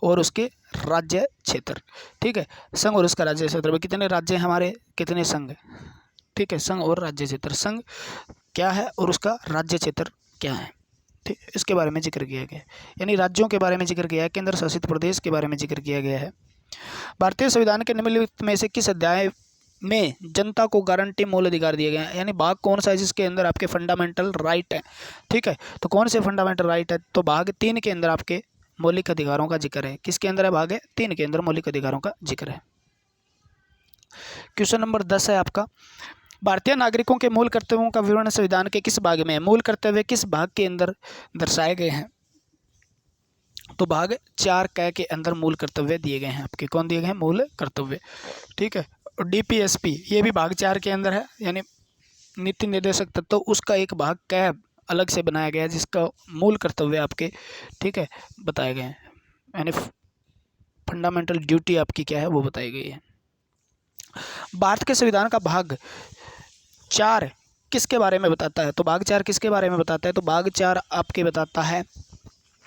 और उसके राज्य क्षेत्र। ठीक है, संघ और उसका राज्य क्षेत्र में कितने राज्य हैं हमारे, कितने संघ, ठीक है, संघ और राज्य क्षेत्र, संघ क्या है और उसका राज्य क्षेत्र क्या है, ठीक, इसके बारे में जिक्र किया गया है, यानी राज्यों के बारे में जिक्र किया है, केंद्र शासित प्रदेश के बारे में जिक्र किया गया है। भारतीय संविधान के निम्नलिखित में से किस अध्याय में जनता को गारंटी मूल अधिकार दिए गए हैं, यानी भाग कौन सा है जिसके अंदर आपके फंडामेंटल राइट है, ठीक है, तो कौन से फंडामेंटल राइट है, तो भाग 3 के अंदर आपके मौलिक अधिकारों का जिक्र है। किसके अंदर है, भाग 3 के अंदर मौलिक अधिकारों का जिक्र है। क्वेश्चन नंबर 10 है आपका, भारतीय नागरिकों के मूल कर्तव्यों का विवरण संविधान के किस भाग में है, मूल कर्तव्य किस भाग के अंदर दर्शाए गए हैं, तो भाग 4 क के अंदर मूल कर्तव्य दिए गए हैं आपके, कौन दिए गए हैं, मूल कर्तव्य, ठीक है। और DPSP ये भी भाग 4 के अंदर है, यानी नीति निर्देशक तत्व, तो उसका एक भाग क अलग से बनाया गया है जिसका मूल कर्तव्य आपके, ठीक है, बताए गए हैं, यानी फंडामेंटल ड्यूटी आपकी क्या है वो बताई गई है। भारत के संविधान का भाग 4 किसके बारे में बताता है, तो भाग 4 किसके बारे में बताता है, तो भाग 4 आपके बताता है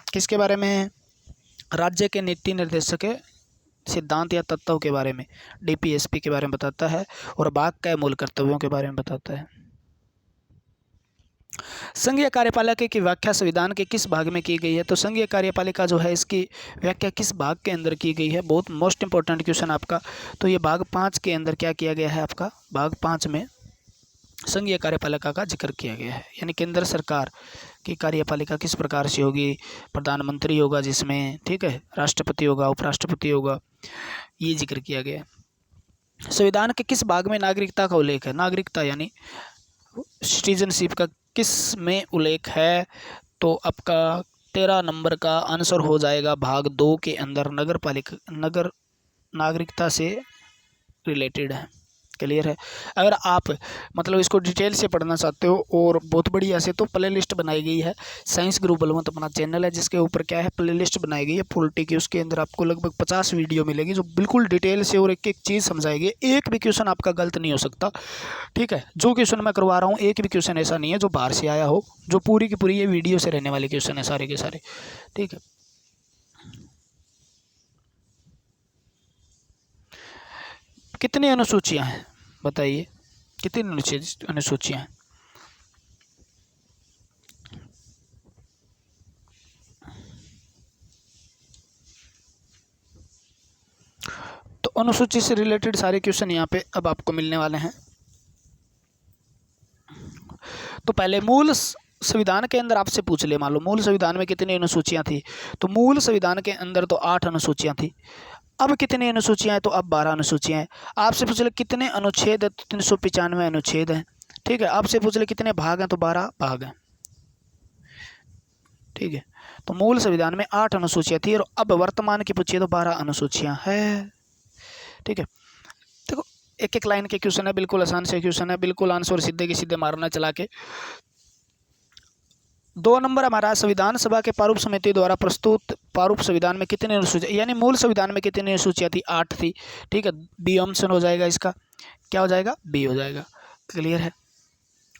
किसके बारे में, राज्य के नीति निर्देशक के सिद्धांत या तत्वों के बारे में, DPSP के बारे में बताता है, और भाग का मूल कर्तव्यों के बारे में बताता है। संघीय कार्यपालिका की व्याख्या संविधान के किस भाग में की गई है, तो संघीय कार्यपालिका जो है इसकी व्याख्या किस भाग के अंदर की गई है, बहुत मोस्ट इंपॉर्टेंट क्वेश्चन आपका, तो ये भाग 5 के अंदर क्या किया गया है आपका, भाग 5 में संघीय कार्यपालिका का जिक्र किया गया है, यानी केंद्र सरकार की कार्यपालिका किस प्रकार से होगी, प्रधानमंत्री होगा जिसमें, ठीक है, राष्ट्रपति होगा, उपराष्ट्रपति होगा, ये जिक्र किया गया है। संविधान के किस भाग में नागरिकता का उल्लेख है, नागरिकता यानी सिटीजनशिप का किस में उल्लेख है, तो आपका 13 नंबर का आंसर हो जाएगा भाग 2 के अंदर, नगर नागरिकता से रिलेटेड है। क्लियर है। अगर आप मतलब इसको डिटेल से पढ़ना चाहते हो और बहुत बढ़िया से, तो प्ले लिस्ट बनाई गई है, साइंस ग्रुप बलवंत अपना चैनल है जिसके ऊपर क्या है, प्ले लिस्ट बनाई गई है पॉलिटी की, उसके अंदर आपको लगभग 50 वीडियो मिलेगी जो बिल्कुल डिटेल से और एक एक चीज़ समझाएगी, एक भी क्वेश्चन आपका गलत नहीं हो सकता, ठीक है। जो क्वेश्चन मैं करवा रहा हूँ एक भी क्वेश्चन ऐसा नहीं है जो बाहर से आया हो, जो पूरी की पूरी ये वीडियो से रहने वाले क्वेश्चन है सारे के सारे, ठीक है। कितनी अनुसूचियां हैं बताइए, कितनी अनुसूचियां हैं, तो अनुसूची से रिलेटेड सारे क्वेश्चन यहाँ पे अब आपको मिलने वाले हैं। तो पहले मूल संविधान के अंदर आपसे पूछ ले, मान लो मूल संविधान में कितनी अनुसूचियां थी, तो मूल संविधान के अंदर तो 8 अनुसूचियां थी, अब कितनी अनुसूचियां हैं, तो अब 12 अनुसूचियां हैं। आपसे पूछ ले कितने अनुच्छेद है, तो 395 अनुच्छेद हैं, ठीक है। आपसे पूछ ले कितने भाग हैं, तो 12 भाग हैं, ठीक है। तो मूल संविधान में 8 अनुसूचियां थी और अब वर्तमान की पूछिए तो 12 अनुसूचियां है, ठीक है। देखो एक एक लाइन के क्वेश्चन है, बिल्कुल आसान से क्वेश्चन है, बिल्कुल आंसर सीधे के सीधे मारना चला के। 2 नंबर हमारा संविधान सभा के प्रारूप समिति द्वारा प्रस्तुत प्रारूप संविधान में कितनी अनुसूचियां, यानी मूल संविधान में कितनी अनुसूचियां थी, 8 थी, ठीक है। बी ऑप्शन हो जाएगा इसका, क्या हो जाएगा, बी हो जाएगा, क्लियर है।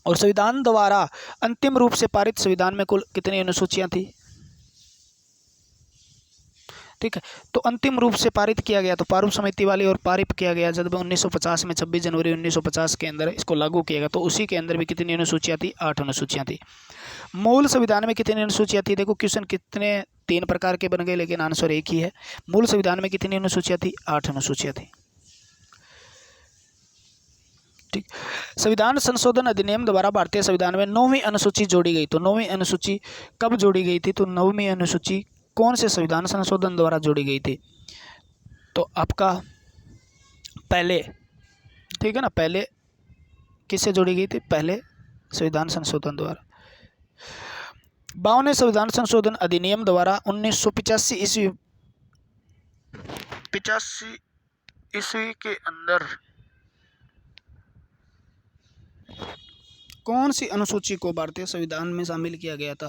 और संविधान द्वारा अंतिम रूप से पारित संविधान में कुल कितनी अनुसूचियां थी, ठीक है। तो अंतिम रूप से पारित किया गया तो प्रारूप समिति वाली और पारित किया गया जब 1950 में 26 जनवरी 1950 के अंदर इसको लागू किया गया, तो उसी के अंदर भी कितनी अनुसूचियां थी, 8 अनुसूचियां थी। मूल संविधान में कितनी अनुसूचियां थी, देखो क्वेश्चन कितने 3 प्रकार के बन गए लेकिन आंसर एक ही है। मूल संविधान में कितनी अनुसूचियां थी, 8 अनुसूचियां थी, ठीक। संविधान संशोधन अधिनियम द्वारा भारतीय संविधान में 9वीं अनुसूची जोड़ी गई, तो 9वीं अनुसूची कब जोड़ी गई थी, तो 9वीं अनुसूची कौन से संविधान संशोधन द्वारा जोड़ी गई थी, तो आपका पहले, ठीक है ना, पहले किससे जोड़ी गई थी, पहले संविधान संशोधन द्वारा। 52वें संविधान संशोधन अधिनियम द्वारा 1985 ईस्वी के अंदर कौन सी अनुसूची को भारतीय संविधान में शामिल किया गया था,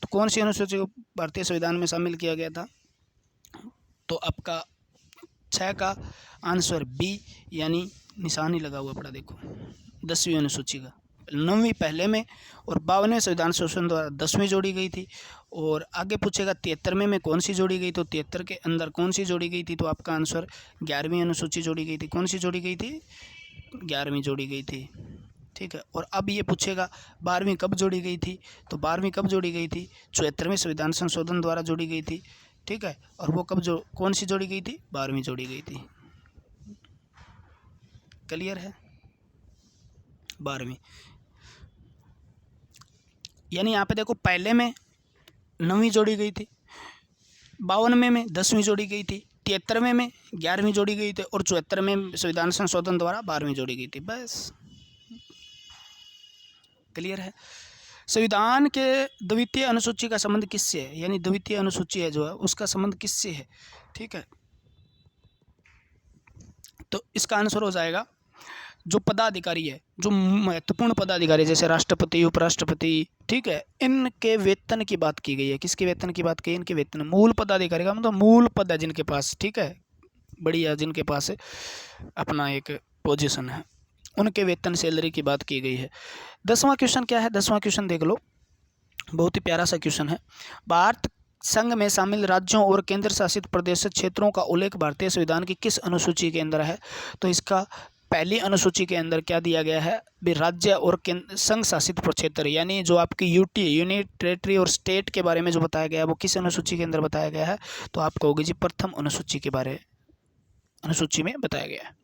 तो कौन सी अनुसूची को भारतीय संविधान में शामिल किया गया था, तो आपका 6 का आंसर बी, यानी निशान ही लगा हुआ पड़ा देखो, 10वीं अनुसूची का। 9वीं पहले में और 52वें संविधान संशोधन द्वारा 10वीं जोड़ी गई थी। और आगे पूछेगा 73वें में कौन सी जोड़ी गई, तो 73 के अंदर कौन सी जोड़ी गई थी, तो आपका आंसर 11वीं अनुसूची जोड़ी गई थी। कौन सी जोड़ी गई थी, 11वीं जोड़ी गई थी, ठीक है। और अब ये पूछेगा 12वीं कब जोड़ी गई थी, तो 12वीं कब जोड़ी गई थी, 74वें संविधान संशोधन द्वारा जोड़ी गई थी, ठीक है। और वो कब कौन सी जोड़ी गई थी, 12वीं जोड़ी गई थी। क्लियर है, 12वीं। यानी यहाँ पे देखो, पहले में 9वीं जोड़ी गई थी, 52वें में 10वीं जोड़ी गई थी, 73वें में 11वीं जोड़ी गई थी और 74वें में संविधान संशोधन द्वारा 12वीं जोड़ी गई थी। बस क्लियर है। संविधान के द्वितीय अनुसूची का संबंध किससे है, यानी द्वितीय अनुसूची है जो है उसका संबंध किससे है, ठीक है। तो इसका आंसर हो जाएगा जो पदाधिकारी है, जो महत्वपूर्ण पदाधिकारी जैसे राष्ट्रपति, उपराष्ट्रपति, ठीक है, इनके वेतन की बात की गई है। किसके वेतन की बात की है, इनके वेतन। मूल पदाधिकारी का मतलब मूल पद है जिनके पास, ठीक है, बढ़िया, जिनके पास अपना एक पोजीशन है, उनके वेतन सैलरी की बात की गई है। 10वां क्वेश्चन क्या है, 10वां क्वेश्चन देख लो, बहुत ही प्यारा सा क्वेश्चन है। भारत संघ में शामिल राज्यों और केंद्र शासित प्रदेश क्षेत्रों का उल्लेख भारतीय संविधान की किस अनुसूची के अंदर है, तो इसका पहली अनुसूची के अंदर क्या दिया गया है, भी राज्य और संघ शासित क्षेत्र, यानी जो आपकी यूटी, यूनिट टेरिटरी और स्टेट के बारे में जो बताया गया है वो किस अनुसूची के अंदर बताया गया है, तो आप कहोगे जी प्रथम अनुसूची के बारे अनुसूची में बताया गया है।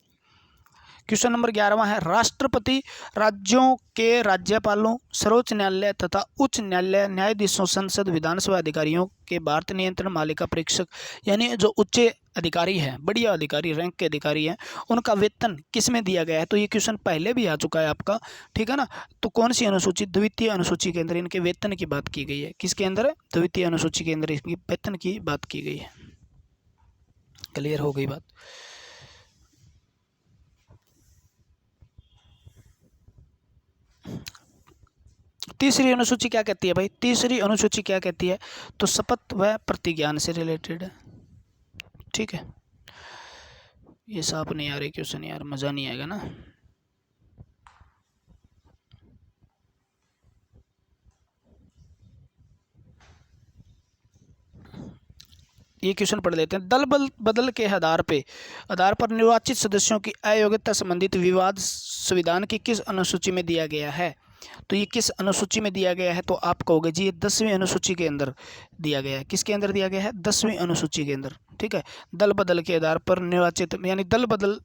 क्वेश्चन नंबर 11वां है, राष्ट्रपति राज्यों के राज्यपालों, सर्वोच्च न्यायालय तथा उच्च न्यायालय न्यायाधीशों, संसद, विधानसभा अधिकारियों के भारत नियंत्रण मालिका परीक्षक, यानी जो उच्च अधिकारी हैं, बढ़िया अधिकारी, रैंक के अधिकारी हैं, उनका वेतन किस में दिया गया है, तो ये क्वेश्चन पहले भी आ चुका है आपका, ठीक है ना। तो कौन सी अनुसूची, द्वितीय अनुसूची के अंदर इनके वेतन की बात की गई है। किसके अंदर, द्वितीय अनुसूची के अंदर इसकी वेतन की बात की गई है। क्लियर हो गई बात। तीसरी अनुसूची क्या कहती है भाई, तीसरी अनुसूची क्या कहती है, तो शपथ व प्रतिज्ञान से रिलेटेड है, ठीक है। ये साफ नहीं आ रही क्वेश्चन यार, मज़ा नहीं आएगा ना। ये क्वेश्चन पढ़ लेते हैं। दल बदल के आधार पर निर्वाचित सदस्यों की अयोग्यता संबंधित विवाद संविधान की किस अनुसूची में दिया गया है, तो ये किस अनुसूची में दिया गया है, तो आप कहोगे जी ये 10वीं अनुसूची के अंदर दिया गया है। किसके अंदर दिया गया है, 10वीं अनुसूची के अंदर, ठीक है। दल बदल के आधार पर निर्वाचित, यानी दल बदल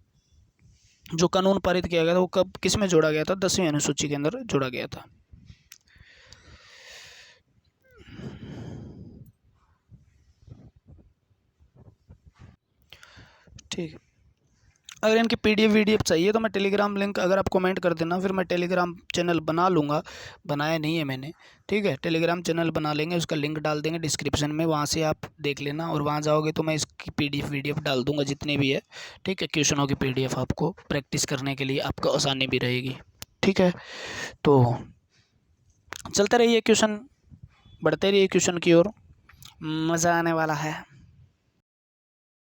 जो कानून पारित किया गया था वो कब, किस में जोड़ा गया था, 10वीं अनुसूची के अंदर जोड़ा गया था। ठीक है। अगर इनकी PDF चाहिए तो मैं टेलीग्राम लिंक, अगर आप कमेंट कर देना, फिर मैं टेलीग्राम चैनल बना लूँगा, बनाया नहीं है मैंने, ठीक है। टेलीग्राम चैनल बना लेंगे, उसका लिंक डाल देंगे डिस्क्रिप्शन में, वहाँ से आप देख लेना, और वहाँ जाओगे तो मैं इसकी PDF डाल दूँगा जितनी भी है, ठीक है। क्वेश्चनों की PDF आपको प्रैक्टिस करने के लिए आपको आसानी भी रहेगी, ठीक है। तो चलते रहिए क्वेश्चन, बढ़ते रहिए क्वेश्चन की ओर, मज़ा आने वाला है।